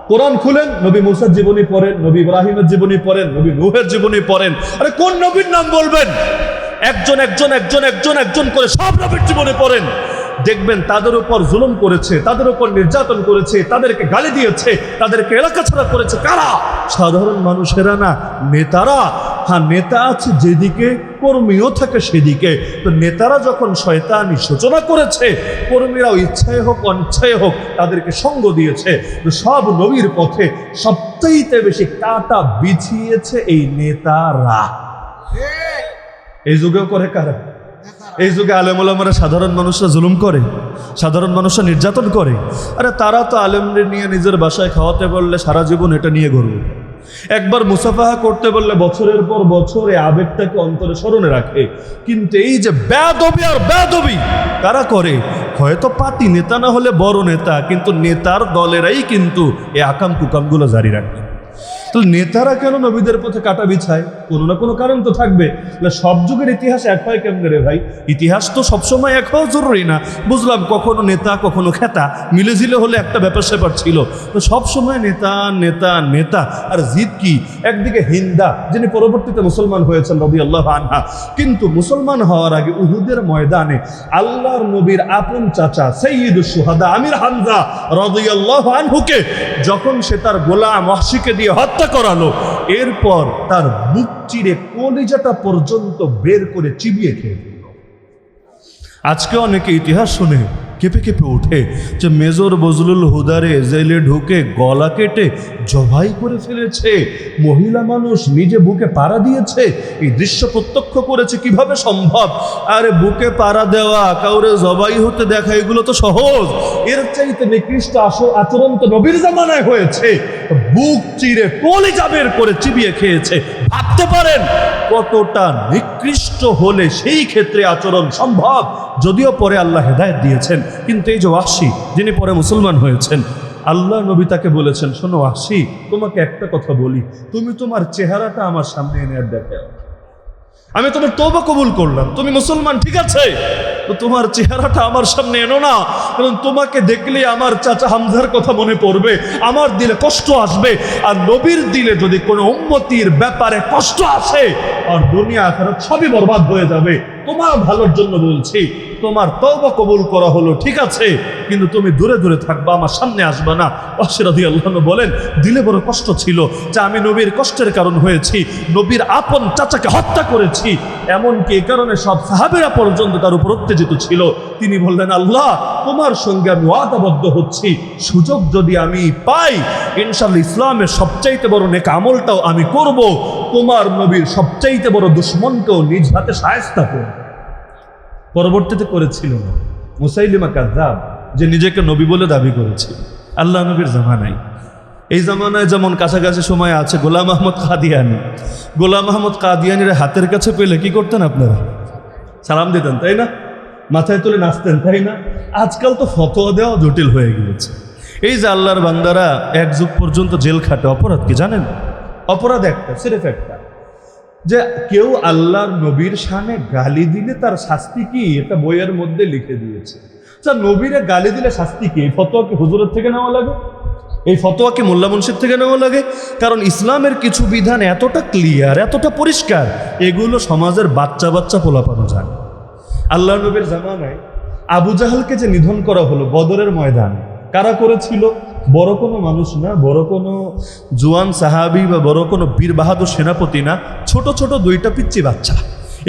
কোরআন খুলেন, নবী মুসার জীবনী পড়েন, নবী ইব্রাহিমের জীবনী পড়েন, নবী নূহের জীবনী পড়েন। আরে কোন নবীর নাম বলবেন? একজন একজন একজন একজন একজন করে সব নবীর জীবনী পড়েন, দেখবেন তাদের উপর জুলুম করেছে, তাদের উপর নির্যাতন করেছে, তাদেরকে গালি দিয়েছে, তাদেরকে এলাকা ছাড়া করেছে কারা? সাধারণ মানুষেরা না, নেতারা। হ্যাঁ, নেতা আছে যেদিকে, কর্মীও থাকে সেদিকে। তো নেতারা যখন শয়তানি সূচনা করেছে, কর্মীরাও ইচ্ছায় হোক অনিচ্ছায় হোক তাদেরকে সঙ্গ দিয়েছে। তো সব নবীর পথে সবচাইতে বেশি কাটা বিছিয়েছে এই নেতারা। এই যুগেও করে কারা? এই যুগে আলেম ওলামারা সাধারণ মানুষরা জুলুম করে, সাধারণ মানুষরা নির্যাতন করে। আরে তারা তো আলেমদের নিয়ে নিজের বাসায় খাওয়াতে বললে সারা জীবন এটা নিয়ে গর্ব, একবার মুসাফাহা করতে বললে বছরের পর বছর এই আবেগটাকে অন্তরে স্মরণে রাখে। কিন্তু এই যে বেয়াদবি আর বেয়াদবি কারা করে? হয়তো পাতি নেতা না হলে বড় নেতা, কিন্তু নেতার দলেরাই কিন্তু এই আকাম কুকামগুলো জারি রাখে। তাহলে নেতারা কেন নবীদের পথে কাটা বিছায়? কোনো না কোনো কারণ তো থাকবে। সব যুগের ইতিহাস এক হয় কেমনে রে ভাই? ইতিহাস তো সবসময় এক হওয়া জরুরি না, বুঝলাম কখনো নেতা কখনো খেতা মিলেঝিলে হলে একটা ব্যাপার স্যাপার ছিল। তো সবসময় নেতা নেতা নেতা। আর জিদ কি? একদিকে হিন্দা, যিনি পরবর্তীতে মুসলমান হয়েছেন রাদিয়াল্লাহু আনহা, কিন্তু মুসলমান হওয়ার আগে উহুদের ময়দানে আল্লাহর নবীর আপন চাচা সাইয়্যিদুশ শুহাদা আমির হামজা রাদিয়াল্লাহু আনহুকে যখন সে তার গোলাম ওয়াহশীকে দিয়ে হত্যা করালো, এরপর তার বুক চিরে কলিজাটা পর্যন্ত বের করে চিবিয়ে খেয়ে ফেলল। আজকে অনেকে ইতিহাস শুনে কেঁপে কেঁপে ওঠে যে মেজর বজলুল হুদারে জেলে ঢুকে গলা কেটে জবাই করে ফেলেছে, মহিলা মানুষ নিজে বুকে পাড়া দিয়েছে। এই দৃশ্য প্রত্যক্ষ করেছে, কিভাবে সম্ভব? আরে বুকে পাড়া দেওয়া, কাউরে জবাই হতে দেখা, এগুলো তো সহজ। এর চাইতে নিকৃষ্ট আচরণ তো নবীর জামানায় হয়েছে। বুক চিরে কলিজা বের করে চিবিয়ে খেয়েছে। ভাবতে পারেন কতটা নিকৃষ্ট হলে সেই ক্ষেত্রে আচরণ সম্ভব। যদিও পরে আল্লাহ হেদায়েত দিয়েছেন, কিন্তু এই যে ওয়াহশী যিনি পরে মুসলমান হয়েছেন, আল্লাহ নবী তাকে বলেছেন, শোনো ওয়াহশী, তোমাকে একটা কথা বলি, তুমি তোমার চেহারাটা আমার সামনে এনে দেখাও, আমি তোমার তওবা কবুল করলাম, তুমি মুসলমান, ঠিক আছে, তো তোমার চেহারাটা আমার সামনে এনো না, কারণ তোমাকে দেখলে আমার চাচা হামজার কথা মনে পড়বে, আমার দিলে কষ্ট আসবে। আর নবীর দিলে যদি কোনো উম্মতির ব্যাপারে কষ্ট আসে, আর দুনিয়া আখিরাত সবই বরবাদ হয়ে যাবে। তোমার ভালোর জন্য বলছি, তোমার তওবা কবুল করা হলো ঠিক আছে, কিন্তু তুমি দূরে দূরে থাকবা, আমার সামনে আসবা না। ওয়াহশী রাদিয়াল্লাহু আনহু বলেন, দিলে বড় কষ্ট ছিল যে আমি নবীর কষ্টের কারণ হয়েছি, নবীর আপন চাচাকে হত্যা করেছি। এমনকি এই কারণে সব সাহাবীরা পর্যন্ত তার উপর উত্তেজিত ছিল। তিনি বললেন, আল্লাহ তোমার সঙ্গে আমি ওয়াদাবদ্ধ হচ্ছি, সুযোগ যদি আমি পাই ইনশাআল্লাহ ইসলামের সবচাইতে বড় নেক আমলটাও আমি করব, তোমার নবীর সবচাইতে বড় দুশমনকেও নিজ হাতে শায়েস্তা করব। পরবর্তীতে করেছিল না মুসাইলিমা কাযযাব, যে নিজেকে নবী বলে দাবি করেছে আল্লাহ নবীর জামানায়। এই জামানায় যেমন কাছাকাছি সময় আছে গোলাম আহমদ কাদিয়ানি। গোলাম আহমদ কাদিয়ানির হাতের কাছে পেলে কি করতেন আপনারা? সালাম দিতেন, তাই না? মাথায় তুলে নাচতেন, তাই না? আজকাল তো ফতোয়া দেওয়া জটিল হয়ে গিয়েছে। এই যে আল্লাহর বান্দারা এক যুগ পর্যন্ত জেল খাটে, অপরাধ কি জানেন? অপরাধ একটা, সিরেফ একটা, যে কেউ আল্লাহর নবীর শানে গালি দিলে তার শাস্তি কি, এটা বইয়ের মধ্যে লিখে দিয়েছে। আচ্ছা, নবীরে গালি দিলে শাস্তি কি? এই ফতোয়া কি হুজুরের থেকে নেওয়া লাগে? এই ফতোয়া কি মোল্লা মুন্সির থেকে নেওয়া লাগে? কারণ ইসলামের কিছু বিধান এতটা ক্লিয়ার, এতটা পরিষ্কার, এগুলো সমাজের বাচ্চা বাচ্চা পোলাপানো যায়। আল্লাহ নবীর জামানায় আবু জাহালকে যে নিধন করা হলো বদরের ময়দানে, কারা করেছিল? বড় কোনো মানুষ না, বড় কোনো জোয়ান সাহাবি বা বড় কোনো বীর বাহাদুর সেনাপতি না, ছোট ছোট দুইটা পিচ্চি বাচ্চা।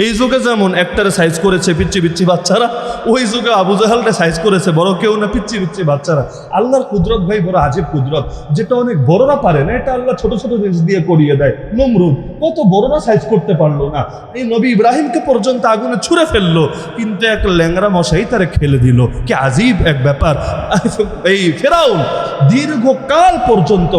এই যুগে যেমন একটারে সাইজ করেছে পিচ্চি পিচ্চি বাচ্চারা, ওই যুগে আবু জাহালটা সাইজ করেছে বড় কেউ না, পিচ্চি পিচ্চি বাচ্চারা। আল্লাহর কুদরত ভাই বড় আজীব কুদরত, যেটা অনেক বড়রা পারে না, এটা আল্লাহ ছোট ছোট জিনিস দিয়ে করিয়ে দেয়। নমরুদ কত বড়রা সাইজ করতে পারলো না, এই নবী ইব্রাহিমকে পর্যন্ত আগুনে ছুঁড়ে ফেললো, কিন্তু এক ল্যাংরা মশাই তারে খেলে দিল। কি আজীব এক ব্যাপার। এই ফেরাউন দীর্ঘকাল পর্যন্ত,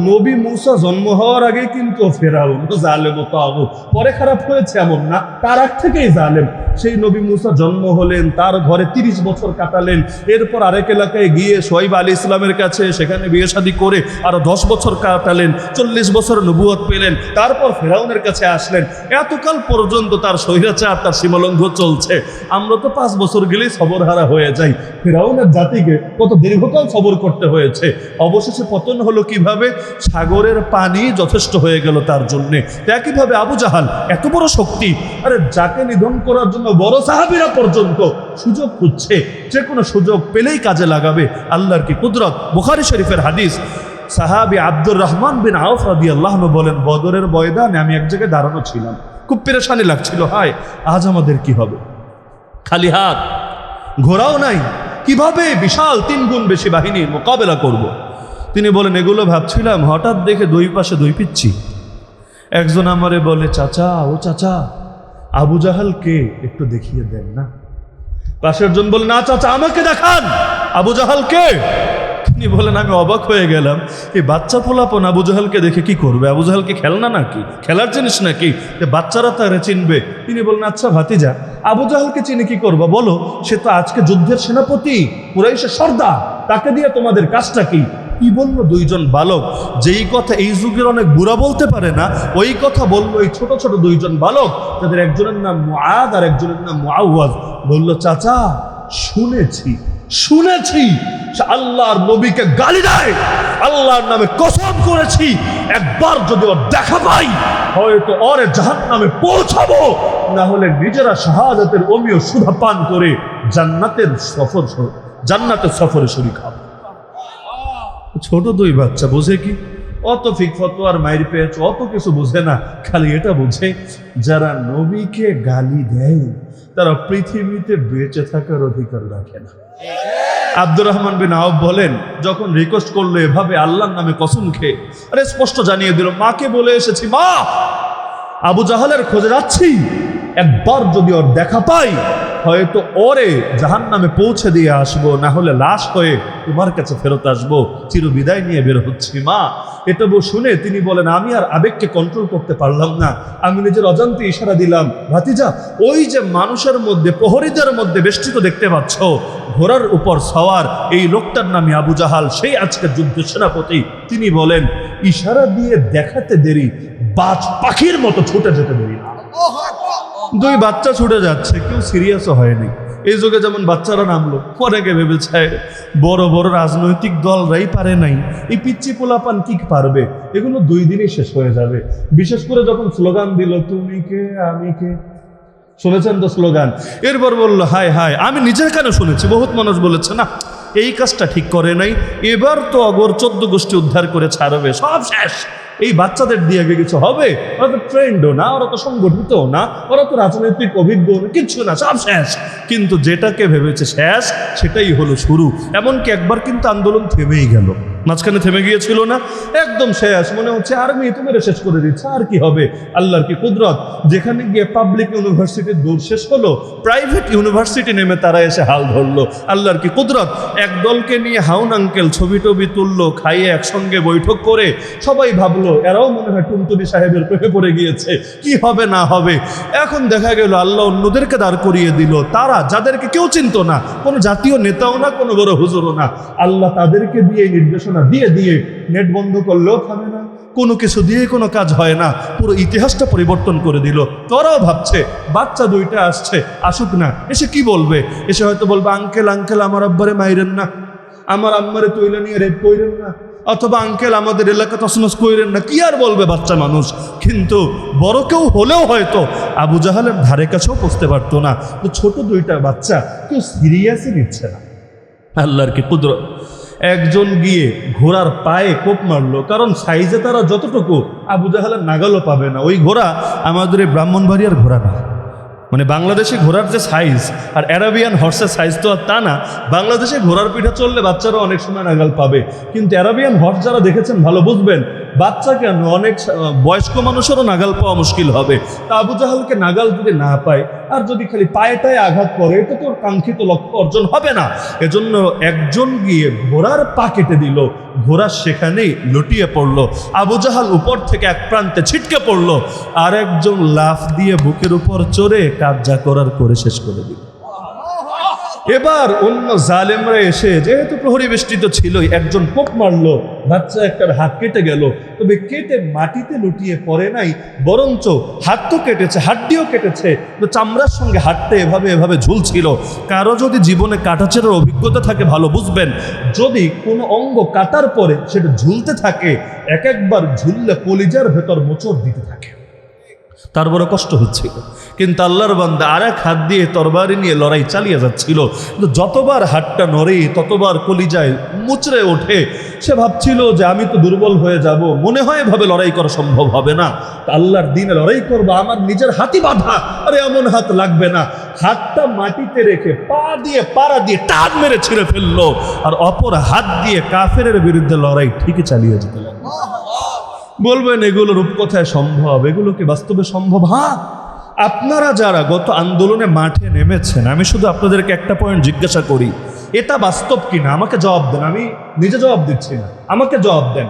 নবী মুসা জন্ম হওয়ার আগে কিন্তু ফেরাউন জালেম ও তাগুত, পরে খারাপ হয়েছে এমন না, তার আগ থেকেই জালেম। সেই নবী মুসা জন্ম হলেন, তার ঘরে 30 বছর কাটালেন, এরপর আরেক এলাকায় গিয়ে শুআয়ব আলাইহিস সালামের কাছে সেখানে বিয়ে শাদী করে আরো 10 বছর কাটালেন, 40 বছর নবুয়ত পেলেন, তারপর ফেরাউনের কাছে আসলেন। এতকাল পর্যন্ত তার স্বৈরাচার, তার সীমালঙ্ঘ চলছে। আমরা তো 5 বছর গেলেই সবরহারা হয়ে যাই, ফেরাউনের জাতিকে কত দীর্ঘকাল সবর করতে হয়েছে। অবশেষে পতন হলো কিভাবে? সাগরের পানি যথেষ্ট হয়ে গেল তার জন্যে। একইভাবে আবু জাহাল এত বড় শক্তি, আরে যাকে নিধন করার জন্য বড় সাহাবীরা পর্যন্ত সুযোগ খুঁজছে, যে কোনো সুযোগ পেলেই কাজে লাগাবে। আল্লাহর কি কুদরত! বুখারী শরীফের হাদিস, সাহাবী আব্দুর রহমান বিন আউফ রাদিয়াল্লাহু আনহু বলেন, বদরের ময়দানে আমি এক জায়গায় দাঁড়ানো ছিলাম, খুব পেরেশানি লাগছিল, হায় আজ আমাদের কি হবে, খালি হাত, ঘোড়াও নাই, কিভাবে বিশাল 3 গুণ বেশি বাহিনীর মোকাবেলা করব। তিনি বলেন, এগুলো ভাবছিলাম, হঠাৎ দেখে দুই পাশে দুই পিচ্ছি। একজন আমারে বলে, চাচা, ও চাচা, আবু জাহালকে একটু দেখিয়ে দেন না। পাশের জন বলে, না চাচা, আমাকে দেখান আবু জাহালকে। তিনি বলেন, আমি অবাক হয়ে গেলাম, এই বাচ্চা পোলাপন আবু জাহালকে দেখে কি করবে? আবু জাহালকে খেলনা নাকি, খেলার জিনিস নাকি, বাচ্চারা তারে চিনবে? তিনি বলেন, আচ্ছা ভাতিজা, আবু জাহালকে চিনে কি করবা বলো? সে তো আজকে যুদ্ধের সেনাপতি, কুরাইশের সর্দার, তাকে দিয়ে তোমাদের কাজটা কি? কি বললো দুইজন বালক, যেই কথা এই যুগের অনেক বুড়া বলতে পারে না, ওই কথা বললো এই ছোট ছোট দুইজন বালক, তাদের একজনের নাম মুআদ আর একজনের নাম মুআওয়াজ। বলল, চাচা, শুনেছি আল্লাহর নবীকে গালি দেয়, আল্লাহর নামে কসম করেছি, একবার যদি ওর দেখা পাই হয়তো ওরে জাহান্নামে পৌঁছাবো, না হলে নিজেরা শাহাদাতের অমীয় সুধা পান করে জান্নাতের সফরে শরীক হব। ছোট দুই বাচ্চা বোঝে কি? অত ফিক ফতোয়ার মাইর পেয়েছ, অত কিছু বোঝে না, খালি এটা বোঝে যারা নবীকে গালি দেয় তারা পৃথিবীতে বেঁচে থাকার অধিকার রাখে না। আব্দুর রহমান বিন আউফ বলেন, যখন রিকোয়েস্ট করলো এভাবে আল্লাহর নামে কসম খেয়ে, আরে স্পষ্ট জানিয়ে দিল, মাকে বলে এসেছি, মা আবু জাহালের খোঁজে যাচ্ছি, একবার যদি ওর দেখা পাই হয়তো ওরে জাহান্নামে পৌঁছে দিয়ে আসবো, না হলে লাশ হয়ে তোমার কাছে ফেরত আসবো, চিরবিদায় নিয়ে বের হচ্ছি। মা এটা শুনে তিনি বলেন, আমি আর আবেগকে কন্ট্রোল করতে পারলাম না, আমি নিজের অজান্তে ইশারা দিলাম, ভাতিজা, ওই যে মানুষের মধ্যে, প্রহরীদের মধ্যে বেষ্টিত দেখতে পাচ্ছ, ঘোড়ার উপর সওয়ার, এই লোকটার নামে আবু জাহাল, সেই আজকের যুদ্ধ সেনাপতি। তিনি বলেন, ইশারা দিয়ে দেখাতে দেরি, বাজ পাখির মতো ছুটে যেতে দেরি না। দুই বাচ্চা ছুটে যাচ্ছে, কেউ সিরিয়াসও হয়নি। এই যুগে যেমন বাচ্চারা নামলো, অনেকে ভেবেছে বড় বড় রাজনৈতিক দলরাই পারে নাই, এই পিচ্চি পোলাপান কি পারবে, এগুলো 2 দিনেই শেষ হয়ে যাবে। বিশেষ করে যখন স্লোগান দিল তুমি কে আমি কে, শুনেছেন তো স্লোগান? এরপর বললো হায় হায়, আমি নিজের কানে শুনেছি, বহুত মানুষ বলেছে না এই কাজটা ঠিক করে নাই, এবার তো অগর 14 গোষ্ঠী উদ্ধার করে ছাড়বে, সব শেষ, এই বাচ্চাদের দিয়ে কিছু হবে? ওরা তো ট্রেন্ডও না, ওরা তো সংগঠিতও না, ওরা তো রাজনৈতিক অভিজ্ঞ কিচ্ছু না, সব শেষ। কিন্তু যেটাকে ভেবেছে শেষ সেটাই হলো শুরু। এমনকি একবার কিন্তু আন্দোলন থেমেই গেল, মাঝখানে থেমে গিয়েছিল না, একদম শেষ, মনে হচ্ছে আর্মি তো মেরে শেষ করে দিচ্ছে, আর কি হবে। আল্লাহর কি কুদরত, যেখানে গিয়ে পাবলিক ইউনিভার্সিটির দৌড় শেষ হলো, প্রাইভেট ইউনিভার্সিটি নেমে তারা এসে হাল ধরলো। আল্লাহর কি কুদরত, এক দলকে নিয়ে হাউন আঙ্কেল ছবি টবি তুললো, খাইয়ে একসঙ্গে বৈঠক করে সবাই ভাবলো এরাও মনে হয় টুনটুনি সাহেবের প্রেমে পড়ে গিয়েছে, কি হবে না হবে। এখন দেখা গেল আল্লাহ অন্যদেরকে দাঁড় করিয়ে দিল, তারা যাদেরকে কেউ চিনত না, কোনো জাতীয় নেতাও না, কোনো বড় হুজুরও না, আল্লাহ তাদেরকে দিয়ে নির্দেশনা দিয়ে দিয়ে নেট বন্ধ করলেও থামে না, কোনো কিছু দিয়ে কোনো কাজ হয় না, পুরো ইতিহাসটা পরিবর্তন করে দিল। তোরাও ভাবছে বাচ্চা 2টা আসছে, আসুক না, এসে কি বলবে? এসে হয়তো বলবে আঙ্কেল আঙ্কেল আমার আব্বারে মাইরেন না, আমার আম্মারে তৈলা নিয়ে রেপ কইরেন না, অথবা আঙ্কেল আমাদের এলাকা তছনছ কইরেন না, কি আর বলবে বাচ্চা মানুষ। কিন্তু বড় কেউ হলেও হয়তো আবু জাহালের ধারে কাছেও পৌঁছতে পারতো না। তো ছোট 2টা বাচ্চা কেউ সিরিয়াসই নিচ্ছে না। আল্লাহর কি কুদরত, একজন গিয়ে ঘোড়ার পায়ে কোপ মারলো, কারণ সাইজে তারা যতটুকু আবু জাহালের নাগালও পাবে না। ওই ঘোড়া আমাদের এই ব্রাহ্মণবাড়িয়ার ঘোড়া না, মানে বাংলাদেশে ঘোড়ার যে সাইজ আর অ্যারাবিয়ান হর্সের সাইজ তো আর তা না। বাংলাদেশে ঘোড়ার পিঠে চললে বাচ্চারা অনেক সময় নাগাল পাবে, কিন্তু অ্যারাবিয়ান হর্স যারা দেখেছেন ভালো বুঝবেন, বাচ্চা কেন অনেক বয়স্ক মানুষেরও নাগাল পাওয়া মুশকিল হবে। তা আবু জাহালকে নাগাল যদি না পায় আর যদি খালি পায়েটায় আঘাত করে, এটা তো কাঙ্ক্ষিত লক্ষ্য অর্জন হবে না। এজন্য একজন গিয়ে ঘোড়ার পা কেটে দিল, ঘোড়া সেখানেই লুটিয়ে পড়লো, আবু জাহাল উপর থেকে এক প্রান্তে ছিটকে পড়লো, আর একজন লাফ দিয়ে বুকের উপর চড়ে কাজ যা করার করে শেষ করে দিল। এবার অন্য জালেমরা এসে, যেহেতু প্রহরী বেষ্টিত ছিলই, একজন কোপ মারলো, বাচ্চা একটার হাত কেটে গেল, তবে কেটে মাটিতে লুটিয়ে পড়ে নাই, বরঞ্চ হাত তো কেটেছে, হাড্ডিও কেটেছে, তো চামড়ার সঙ্গে হাতটা এভাবে এভাবে ঝুলছিল। কারো যদি জীবনে কাটাছেড়ার অভিজ্ঞতা থাকে ভালো বুঝবেন, যদি কোনো অঙ্গ কাটার পরে সেটা ঝুলতে থাকে, এক একবার ঝুললে কলিজার ভেতর মোচড় দিতে থাকে, তার বড় কষ্ট হচ্ছিল। কিন্তু আল্লাহর বান্দা আর এক হাত দিয়ে তরবারি নিয়ে লড়াই চালিয়ে যাচ্ছিল, কিন্তু যতবার হাতটা নড়ে ততবার কলিজায় মুচড়ে ওঠে। সে ভাবছিল যে আমি তো দুর্বল হয়ে যাব, মনে হয় এভাবে লড়াই করা সম্ভব হবে না, আল্লাহর দিনে লড়াই করবো, আমার নিজের হাতই বাঁধা, আরে এমন হাত লাগবে না। হাতটা মাটিতে রেখে পা দিয়ে পাড়া দিয়ে টান মেরে ছিঁড়ে ফেললো, আর অপর হাত দিয়ে কাফেরের বিরুদ্ধে লড়াই ঠিকই চালিয়ে যেতে লাগলো। বলবেন এগুলো রূপকথায় সম্ভব, এগুলো কি বাস্তবে সম্ভব? হ্যাঁ, আপনারা যারা গত আন্দোলনে মাঠে নেমেছেন, আমি শুধু আপনাদেরকে একটা পয়েন্ট জিজ্ঞাসা করি, এটা বাস্তব কিনা আমাকে জবাব দেন। আমি নিজে জবাব দিচ্ছি না, আমাকে জবাব দেন।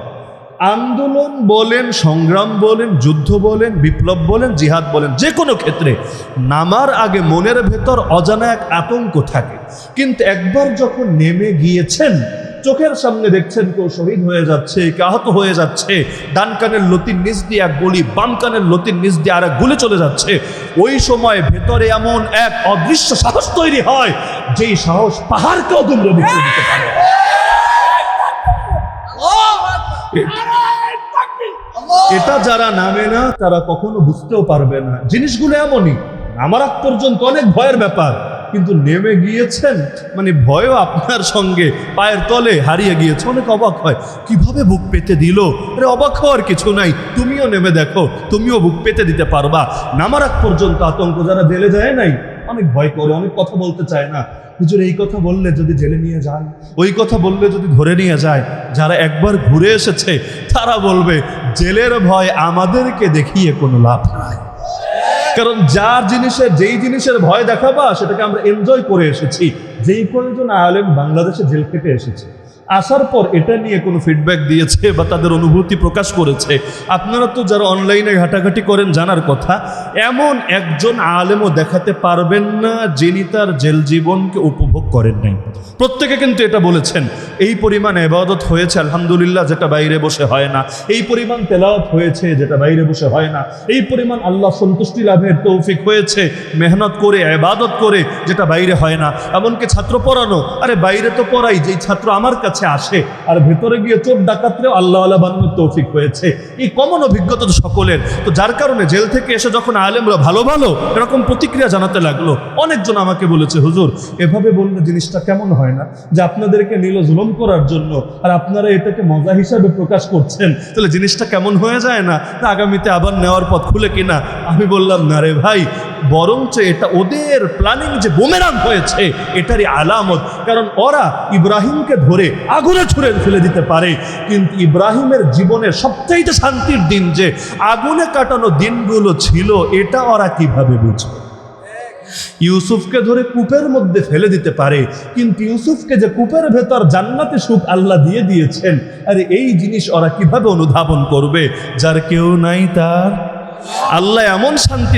আন্দোলন বলেন, সংগ্রাম বলেন, যুদ্ধ বলেন, বিপ্লব বলেন, জিহাদ বলেন, যে কোনো ক্ষেত্রে নামার আগে মনের ভেতর অজানা এক আতঙ্ক থাকে, কিন্তু একবার যখন নেমে গিয়েছেন, চোখের সামনে দেখছেন কেউ শহীদ হয়ে যাচ্ছে, কেউ আহত হয়ে যাচ্ছে, ডান কানের লতির নিচ দিয়ে এক গুলি, বাম কানের লতির নিচ দিয়ে আর এক গুলি চলে যাচ্ছে, ওই সময় ভেতরে এমন এক অদৃশ্য সাহস তৈরি হয়, যেই সাহস পাহাড়কেও দুমড়ে মুচড়ে দিতে পারে। এটা যারা নামে না তারা কখনো বুঝতেও পারবে না। জিনিসগুলো এমনই, আমার আগ পর্যন্ত অনেক ভয়ের ব্যাপার, কিন্তু নেমে গিয়েছেন মানে ভয়ও আপনার সঙ্গে পায়ের তলে হারিয়ে গিয়েছে। অনেক অবাক হয়, কিভাবে বুক পেতে দিল। আরে অবাক হওয়ার কিছু নাই, তুমিও নেমে দেখো, তুমিও বুক পেতে দিতে পারবা। নামার আগ পর্যন্ত আতঙ্ক, যারা জেলে যায় নাই অনেক ভয় করে, অনেক কথা বলতে চায় না। হুজুর এই কথা বললে যদি জেলে নিয়ে যায়, ওই কথা বললে যদি ধরে নিয়ে যায়। যারা একবার ঘুরে এসেছে তারা বলবে জেলের ভয় আমাদেরকে দেখিয়ে কোনো লাভ নাই, কারণ যেই জিনিসের ভয় দেখাবা সেটাকে আমরা এনজয় করে এসেছি। যেই কয়েকজন আলেম বাংলাদেশে জেল খেটে এসেছে, আসার পর এটা নিয়ে কোনো ফিডব্যাক দিয়েছে বা তাদের অনুভূতি প্রকাশ করেছে। আপনারা তো যারা অনলাইনে ঘাটাঘাটি করেন জানার কথা, এমন একজন আলেমও দেখাতে পারবেন না যিনি তার জেল জীবনকে উপভোগ করেন নাই। প্রত্যেকে কিন্তু এটা বলেছেন, এই পরিমাণ ইবাদত হয়েছে আলহামদুলিল্লাহ যেটা বাইরে বসে হয় না, এই পরিমাণ তেলাওয়াত হয়েছে যেটা বাইরে বসে হয় না, এই পরিমাণ আল্লাহ সন্তুষ্টি লাভের তৌফিক হয়েছে মেহনত করে ইবাদত করে যেটা বাইরে হয় না। এমনকি ছাত্র পড়ানো, আরে বাইরে তো পড়াই, যেই ছাত্র আমার কাছে আসে আর ভেতরে গিয়ে চোর ডাকাতরেও আল্লাহ আল্লাহ বানানোর তৌফিক হয়েছে। এই কমন অভিজ্ঞতা তো সকলের। তো যার কারণে জেল থেকে এসে যখন আলেমরা ভালো ভালো এরকম প্রতিক্রিয়া জানাতে লাগলো, অনেকজন আমাকে বলেছে, হুজুর এভাবে বললে জিনিসটা কেমন হয় না যে আপনাদেরকে নিল জুলুম করার জন্য আর আপনারা এটাকে মজা হিসাবে প্রকাশ করছেন, তাহলে জিনিসটা কেমন হয়ে যায় না, আগামীতে আবার নেওয়ার পথ খুলে কিনা? আমি বললাম না রে ভাই, বরঞ্চ এটা ওদের প্ল্যানিং যে বুমেরাং হয়েছে এটারই আলামত। কারণ ওরা ইব্রাহিমকে ধরে আগুনে ছুঁড়ে ফেলে দিতে পারে, কিন্তু ইব্রাহিমের জীবনের সবচাইতে শান্তির দিন যে আগুনে কাটানো দিনগুলো ছিল এটা ওরা কিভাবে বুঝবে? ইউসুফকে ধরে কূপের মধ্যে ফেলে দিতে পারে, কিন্তু ইউসুফকে যে কূপের ভেতর জান্নাতে সুখ আল্লাহ দিয়ে দিয়েছেন, আরে এই জিনিস ওরা কিভাবে অনুধাবন করবে? যার কেউ নাই তার আল্লাহ এমন শান্তি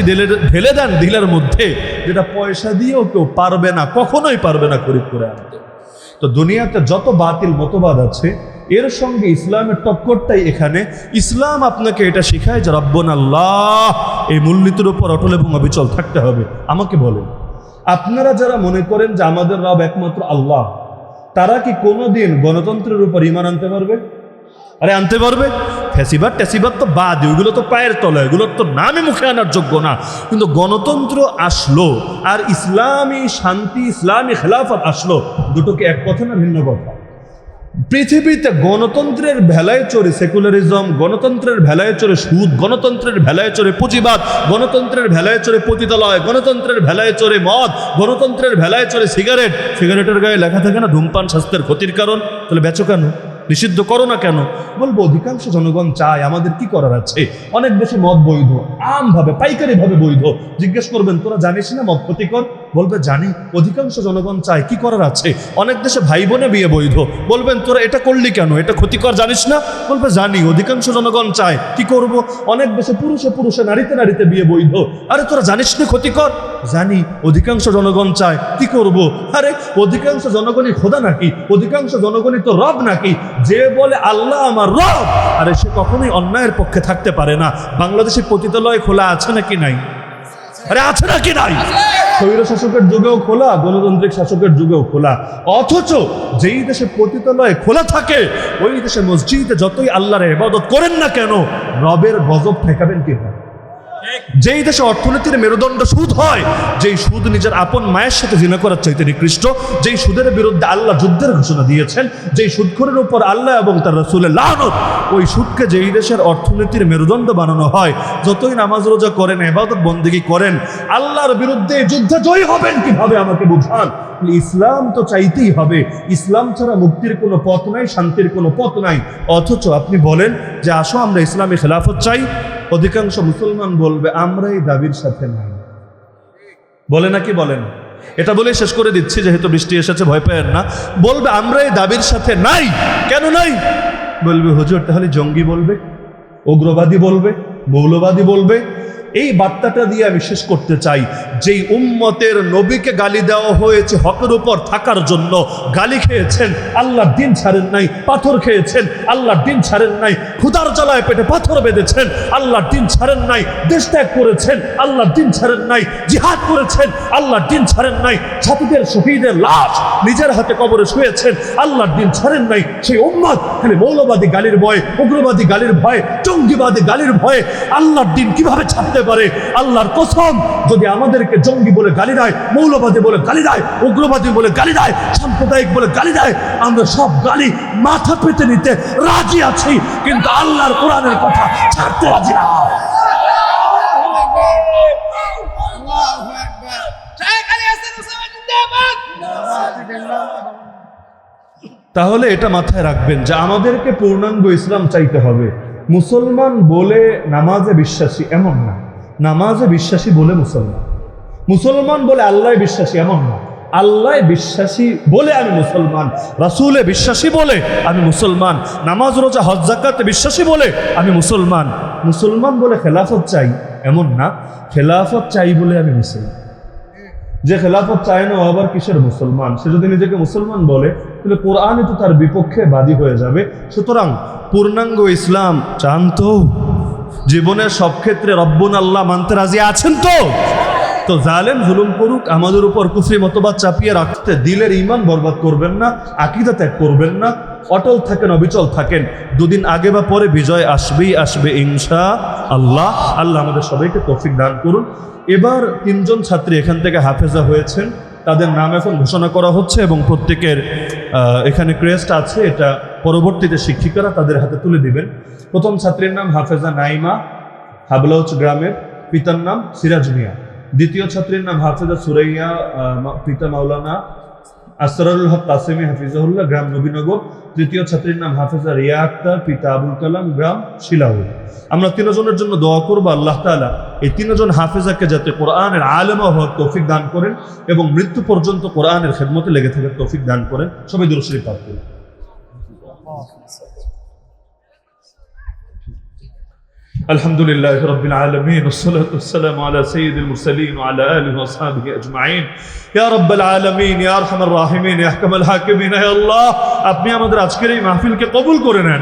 ঢেলে দেন দিলের মধ্যে যেটা পয়সা দিয়েও কেউ পারবে না, কখনোই পারবে না খরিদ করে আনতে। তো দুনিয়াতে যত বাতিল মতবাদ আছে এর সঙ্গে ইসলামের টক্করটাই এখানে। ইসলাম আপনাকে এটা শেখায় যে রব্বুন আল্লাহ, এই মূলনীতির উপর অটল এবং অবিচল থাকতে হবে। আমাকে বলেন, আপনারা যারা মনে করেন যে আমাদের রব একমাত্র আল্লাহ, তারা কি কোনোদিন গণতন্ত্রের উপর ঈমান আনতে পারবে? আরে আনতে পারবে? ফ্যাসিবাদ ট্যাসিবাদ তো বাদ, ওইগুলো তো পায়ের তলায়, এগুলোর তো নামে মুখে আনার যোগ্য না। কিন্তু গণতন্ত্র আসলো আর ইসলামী শান্তি, ইসলামী খেলাফত আসলো, দুটোকে এক কথা না ভিন্ন কথা? পৃথিবীতে গণতন্ত্রের ভেলায় চড়ে সেকুলারিজম, গণতন্ত্রের ভেলায় চড়ে সুদ, গণতন্ত্রের ভেলায় চড়ে পুঁজিবাদ, গণতন্ত্রের ভেলায় চড়ে পতিতালয়, গণতন্ত্রের ভেলায় চড়ে মদ, গণতন্ত্রের ভেলায় চড়ে সিগারেট। সিগারেটের গায়ে লেখা থাকে না ধূমপান স্বাস্থ্যের ক্ষতির কারণ, তাহলে বেচো কেন? নিষিদ্ধ করো না কেন? বলবো অধিকাংশ জনগণ চায়, আমাদের কি করার আছে? অনেক দেশে মদ বৈধ, আমভাবে পাইকারি ভাবে বৈধ। জিজ্ঞেস করবেন তোরা জানিস না মদ ক্ষতিকর? বলবে জানি। অধিকাংশ জনগণ চায়, কি করার আছে? অনেক দেশে ভাই বোনে বিয়ে বৈধ। বলবেন তোরা এটা করলি কেন, এটা ক্ষতিকর জানিস না? বলবে জানি। অধিকাংশ জনগণ চায়, কি করব? অনেক দেশে পুরুষে পুরুষে নারীতে নারীতে বিয়ে বৈধ। আরে তোরা জানিস না ক্ষতিকর? জানি। অধিকাংশ জনগণ চায়, কি করব? আরে অধিকাংশ জনগণই খোদা নাকি? অধিকাংশ জনগণই তো রব নাকি? যে বলে আল্লাহ আমার রব, আরে সে কখনোই অন্যায়ের পক্ষে থাকতে পারে না। বাংলাদেশে পতিতালয় খোলা আছে নাকি নাই? আরে আছে নাকি নাই? স্বৈর শাসকের যুগেও খোলা, গণতান্ত্রিক শাসকের যুগেও খোলা। অথচ যেই দেশে পতিতালয় খোলা থাকে ওই দেশে মসজিদে যতই আল্লাহর ইবাদত করেন না কেন, রবের গজব ঠেকাবেন কিভাবে? যেই দেশে অর্থনীতির মেরুদণ্ড সুদ হয়, যেই সুদ নিজের আপন মায়ের সাথে জিনা করার চাইতে নিকৃষ্ট, যেই সুদের বিরুদ্ধে আল্লাহ যুদ্ধের ঘোষণা দিয়েছেন, যেই সুদখোরের উপর আল্লাহ এবং তার রাসূলের লানত, ওই সুদকে যেই দেশের অর্থনীতির মেরুদণ্ড বানানো হয়, যতই নামাজ রোজা করেন, ইবাদত বন্দেগী করেন, আল্লাহর বিরুদ্ধে যুদ্ধে জয়ী হবেন কিভাবে আমাকে বুঝান। ইসলাম তো চাইতেই হবে, ইসলাম ছাড়া মুক্তির কোনো পথ নাই, শান্তির কোনো পথ নাই। অথচ আপনি বলেন যে আসো আমরা ইসলামী খেলাফত চাই, অধিকাংশ মুসলমান বলবে আমরা এই দাবির সাথে নাই। বলে নাকি বলেন? এটা বলে শেষ করে দিচ্ছি, যেহেতু বৃষ্টি এসেছে ভয় পায়েন না। বলবে আমরা এই দাবির সাথে নাই। কেন নাই? বলবে হুজুর তাহলে জঙ্গি বলবে, উগ্রবাদী বলবে, মৌলবাদী বলবে। এই বার্তাটা দিয়ে আমি শেষ করতে চাই, যেই উম্মতের নবীকে গালি দেওয়া হয়েছে হকের উপর থাকার জন্য, গালি খেয়েছেন, আল্লাহর দিন ছাড়েন নাই, পাথর খেয়েছেন, আল্লাহর দিন ছাড়েন নাই, ক্ষুধার জ্বালায় পেটে পাথর বেঁধেছেন, আল্লাহর দিন ছাড়েন নাই, দেশ ত্যাগ করেছেন, আল্লাহর দিন ছাড়েন নাই, জিহাদ করেছেন, আল্লাহর দিন ছাড়েন নাই, ছাত্রীদের শহীদের লাশ নিজের হাতে কবরে শুয়েছেন, আল্লাহর দিন ছাড়েন নাই। সেই উম্মত খালি মৌলবাদী গালির ভয়ে, উগ্রবাদী গালির ভয়ে, জঙ্গিবাদী গালির ভয়ে আল্লাহর দিন কিভাবে ছাড়তে পারে? আল্লাহর কসম, যদি আমাদেরকে জঙ্গি বলে গালি দেয়, মৌলবাদী বলে গালি দেয়, উগ্রবাদী বলে গালি দেয়, সাম্প্রদায়িক বলে গালি দেয়, আমরা সব গালি মাথা পেতে নিতে রাজি আছি, কিন্তু আল্লাহর কোরআনের কথা ছাড়তে রাজি না। তাহলে এটা মাথায় রাখবেন যে আমাদেরকে পূর্ণাঙ্গ ইসলাম চাইতে হবে। মুসলমান বলে নামাজে বিশ্বাসী এমন না, নামাজে বিশ্বাসী বলে মুসলমান, মুসলমান বলে আল্লাহ বিশ্বাসী এমন না, আল্লাহ বিশ্বাসী বলে আমি মুসলমান, রাসূলে বিশ্বাসী বলে আমি মুসলমান, নামাজ রোজা হজ যাকাতে বিশ্বাসী বলে আমি মুসলমান। মুসলমান বলে খেলাফত চাই এমন না, খেলাফত চাই বলে আমি মুসলমান। যে খেলাফত চায় না আবার কিসের মুসলমান? সে যদি নিজেকে মুসলমান বলে তাহলে কোরআনে তো তার বিপক্ষে বাদী হয়ে যাবে। সুতরাং পূর্ণাঙ্গ ইসলাম চান তো? জীবনের সব ক্ষেত্রে রব্বুন আল্লাহ মানতে রাজি আছেন তো? তো জালেম জুলুম করুক, আমাদের উপর কুফরি মতবাদ চাপিয়ে রাখতে দিলের ঈমান বরবাদ করবেন না, আকীদা ত্যাগ করবেন না, অটল থাকেন, অবিচল থাকেন। দুদিন আগে বা পরে বিজয় আসবেই আসবে ইনশাআল্লাহ। আল্লাহ আমাদের সবাইকে তৌফিক দান করুন। এবার 3 জন ছাত্রী এখান থেকে হাফেজা হয়েছেন, তাদের নাম এখন ঘোষণা করা হচ্ছে এবং প্রত্যেকের এখানে ক্রেস্ট আছে, এটা পরবর্তীতে শিক্ষিকারা তাদের হাতে তুলে দিবেন। প্রথম ছাত্রীর নাম হাফেজা নাইমা, হাবলাউচ গ্রামের, পিতার নাম সিরাজ মিয়া। দ্বিতীয় ছাত্রীর নাম হাফেজা সুরাইয়া, পিতা মাওলানা আসরারুল হক কাসেমি হাফিজাহুল্লাহ, গ্রাম নবীনগর। তৃতীয় ছাত্রীর নাম হাফেজা রিয়া আক্তার, পিতা আবুল কালাম, গ্রাম শিলাউল। আমরা 3 জনের জন্য দোয়া করবো আল্লাহ তাআলা এই 3 জন হাফেজাকে যাতে কোরআনের আলেমা হওয়ার তৌফিক দান করেন এবং মৃত্যু পর্যন্ত কোরআনের খেদমতে লেগে থাকার তৌফিক দান করেন। সবাই দুরূদ শরীফ পাঠ করুন। الحمد لله رب العالمين والصلاة والسلام على سيد المرسلين وعلى آله وأصحابه أجمعين يا رب العالمين يا أرحم الراحمين يا أحكم الحاكمين يا الله আপনি আমাদের আজকের এই মাহফিলকে কবুল করে নেন।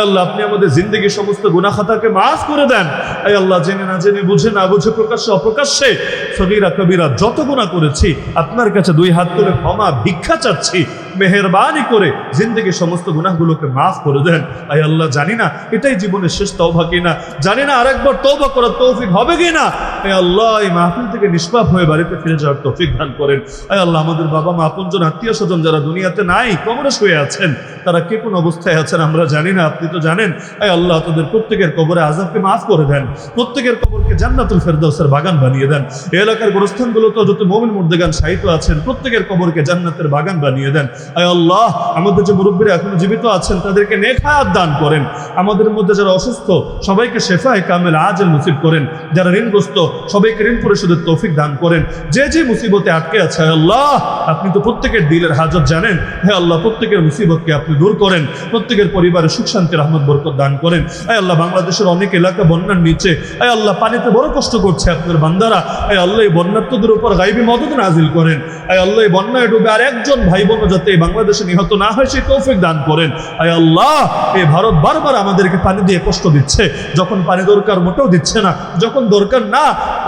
আল্লাহ আপনি আমাদের জিন্দেগির সমস্ত গুনাহ খাতাকে মাফ করে দেন। আয় আল্লাহ জেনে না জেনে, বুঝে না বুঝে, প্রকাশ্যে অপ্রকাশ্যে, সগীরা কবিরা যত গুনাহ করেছি আপনার কাছে 2 হাত তুলে ক্ষমা ভিক্ষা চাচ্ছি। মেহেরবানি করে জিন্দেগির সমস্ত গুনাহগুলোকে মাফ করে দেন। আয় আল্লাহ জানি না এটাই জীবনের শেষ তওবা কিনা, জানি না আরেকবার তওবা করার তৌফিক হবে কিনা। আয় আল্লাহ এই মাহফিল থেকে নিষ্পাপ হয়ে বাড়িতে ফিরে যাওয়ার তৌফিক দান করেন। আয় আল্লাহ আমাদের বাবা মা, আপনজন, আত্মীয় স্বজন যারা দুনিয়াতে নাই, কবরে শুয়ে আছেন, তারা কে কোন অবস্থায় আছেন আমরা জানি না, আপনি তো জানেন। আয় আল্লাহ তাদের প্রত্যেকের কবরে আযাবকে মাফ করে দেন, প্রত্যেকের কবরকে জান্নাতুল ফেরদাউসের বাগান বানিয়ে দেন। এই এলাকার গোরস্থানগুলোতে যত মুমিন মুর্দেগান শায়িত আছেন প্রত্যেকের কবরকে জান্নাতের বাগান বানিয়ে দেন। আয় আল্লাহ আমাদের যে মুরব্বীরা এখনো জীবিত আছেন তাদেরকে নেক হায়াত দান করেন। আমাদের মধ্যে যারা অসুস্থ সবাইকে শেফায়ে কামেল আজল নসিব করেন। যারা ঋণগ্রস্ত সবাইকে ঋণ পরিশোধের তৌফিক দান করেন। যে যে মুসিবতে আটকে আছে আল্লাহ আপনি তো প্রত্যেকের দিলের হাজত জানেন। হে আল্লাহ প্রত্যেকের মুসিবতকে আপনি দূর করেন, প্রত্যেকের পরিবারে সুখ শান্তি রহমত বরকত দান করেন। আয় আল্লাহ বাংলাদেশের অনেক এলাকা বন্যার নিচে, আয় আল্লাহ পানিতে বড় কষ্ট করছে আপনার বান্দারা। আয় আল্লাহ এই বন্যার্তদের উপর গায়বী মদদ নাজিল করেন। আয় আল্লাহ এই বন্যায় ডুবে আর একজন ভাই বোন যাতে বাংলাদেশে নিহত না হয় সেই তৌফিক দান করেন। আয় আল্লাহ এই ভারত বারবার আমাদেরকে পানি দিয়ে কষ্ট দিচ্ছে, যখন পানি দরকার মোটেও দিচ্ছে না, যখন দরকার না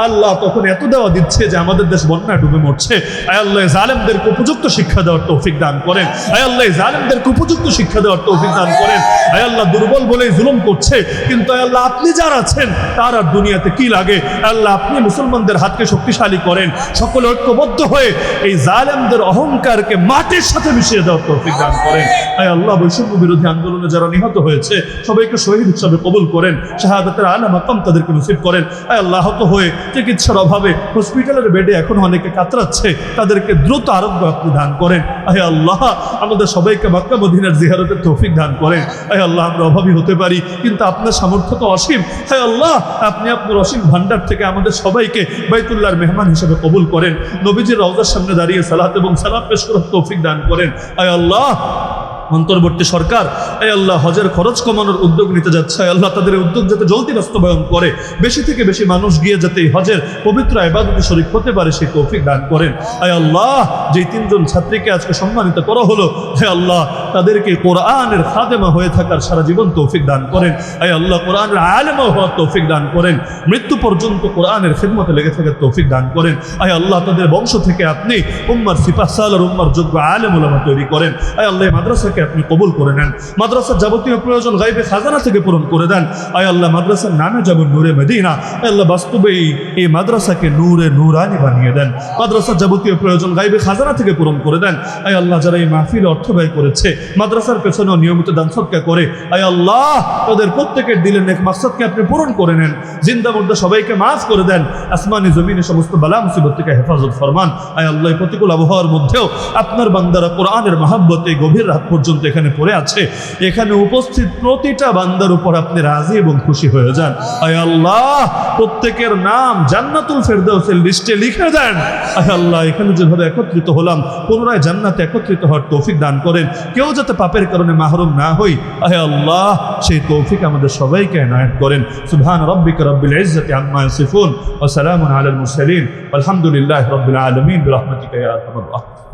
আল্লাহ তখন এত দেওয়া দিচ্ছে যে আমাদের দেশ বন্যায় ডুবে মরছে। আয় আল্লাহ জালেমদেরকে উপযুক্ত শিক্ষা দেওয়ার তৌফিক দান করেন। আয় আল্লাহ জালেমদেরকে উপযুক্ত শিক্ষা দেওয়ার তৌফিক দান করেন। আয় আল্লাহ দুর্বল বলেই জুলুম করছে, কিন্তু আয় আল্লাহ আপনি যারা আছেন তার আর দুনিয়াতে কি লাগে। আল্লাহ আপনি মুসলমানদের হাতকে শক্তিশালী করেন, সকলে ঐক্যবদ্ধ হয়ে এই জালেমদের অহংকারকে মাটির সাথে মিশিয়ে দেওয়ার তৌফিক দান করেন। আয় আল্লাহ বৈষম্য বিরোধী আন্দোলনে যারা নিহত হয়েছে সবাইকে শহীদ হিসাবে কবুল করেন, শাহাদাতের আলা মাকাম তাদেরকে নসিব করেন। আয় আল্লাহ আহত হয়ে চিকিৎসার অভাবে হসপিটালের বেডে এখন অনেকে কাতরাচ্ছে, তাদেরকে দ্রুত আরোগ্য আপনি দান করেন। আয় আল্লাহ আমাদের সবাইকে মক্কা মদিনার জিয়ারতের তৌফিক দান করেন। আয় আল্লাহ আমরা অভাবী হতে পারি কিন্তু আপনার সামর্থ্য তো অসীম। আয় আল্লাহ আপনি আপনার অসীম ভান্ডার থেকে আমাদের সবাইকে বাইতুল্লাহর মেহমান হিসেবে কবুল করেন। নবীজির রওজার সামনে দাঁড়িয়ে সালাত এবং সালাম পেশ করার তৌফিক দান করেন। আয় আল্লাহ অন্তর্বর্তী সরকার আয় আল্লাহ হজের খরচ কমানোর উদ্যোগ নিতে যাচ্ছে, আয় আল্লাহ তাদের উদ্যোগ যাতে জলদি বাস্তবায়ন করে, বেশি থেকে বেশি মানুষ গিয়ে যাতে এই হজের পবিত্র ইবাদতে শরীক হতে পারে সেই তৌফিক দান করেন। আয় আল্লাহ যেই 3 জন ছাত্রীকে আজকে সম্মানিত করা হলো, হে আল্লাহ তাদেরকে কোরআনের খাদেমা হয়ে থাকার সারা জীবন তৌফিক দান করেন। আয় আল্লাহ কোরআনের আলেমা হওয়ার তৌফিক দান করেন, মৃত্যু পর্যন্ত কোরআনের খিদমতে লেগে থাকার তৌফিক দান করেন। আয় আল্লাহ তাদের বংশ থেকে আপনি উম্মার সিপাহ সালার, উম্মার যোগ্য আলেম উলামা তৈরি করেন। আয় আল্লাহ মাদ্রাসাকে আপনি কবুল করে নেন, মাদ্রাসার যাবতীয় প্রয়োজন গায়বে খাজানা থেকে পূরণ করে দেন। আয় আল্লাহ মাদ্রাসার নামে যেমন নূরে মদিনা, আয় আল্লাহ বাস্তবেই এই মাদ্রাসাকে নূরে নূরানি বানিয়ে দেন, মাদ্রাসার যাবতীয় প্রয়োজন গায়বে খাজানা থেকে পূরণ করে দেন। আয় আল্লাহ যারা এই মাহফিল অর্থ ব্যয় করেছে, মাদ্রাসার পেছনেও নিয়মিত দান সদকা করে, আয় আল্লাহ তাদের প্রত্যেকের দিলের নেক মাকসাদকে আপনি পূরণ করে নেন, জিন্দা মুর্দা সবাইকে মাফ করে দেন, আসমানি জমিনে সমস্ত বালা মুসিবত থেকে হেফাজত ফরমান। আয় আল্লাহ প্রতিকূল আবহাওয়ার মধ্যেও আপনার বান্দারা কোরআনের মহব্বতে গভীর রাত পর্যন্ত পর্যন্ত এখানে পড়ে আছে, এখানে উপস্থিত প্রতিটা বান্দার উপর আপনি রাজি এবং খুশি হয়ে যান। আয় আল্লাহ, প্রত্যেকের নাম জান্নাতুল ফেরদাউসের লিস্টে লিখে দেন। আয় আল্লাহ, এখানে যেভাবে একত্রিত হলাম, পুনরায় জান্নাতে একত্রিত হওয়ার তৌফিক দান করেন। কেউ যাতে পাপের কারণে মাহরুম না হই, আয় আল্লাহ সেই তৌফিক আমাদের সবাইকে এনায়েত করেন। সুবহান রাব্বিকা রাব্বিল ইজ্জাতি আম্মা ইয়াসিফুন ওয়া সালামুন আলাল মুরসালিন আলহামদুলিল্লাহি রাব্বিল আলামিন বিরহমাতিকা ইয়া আরহামার রাহিমিন।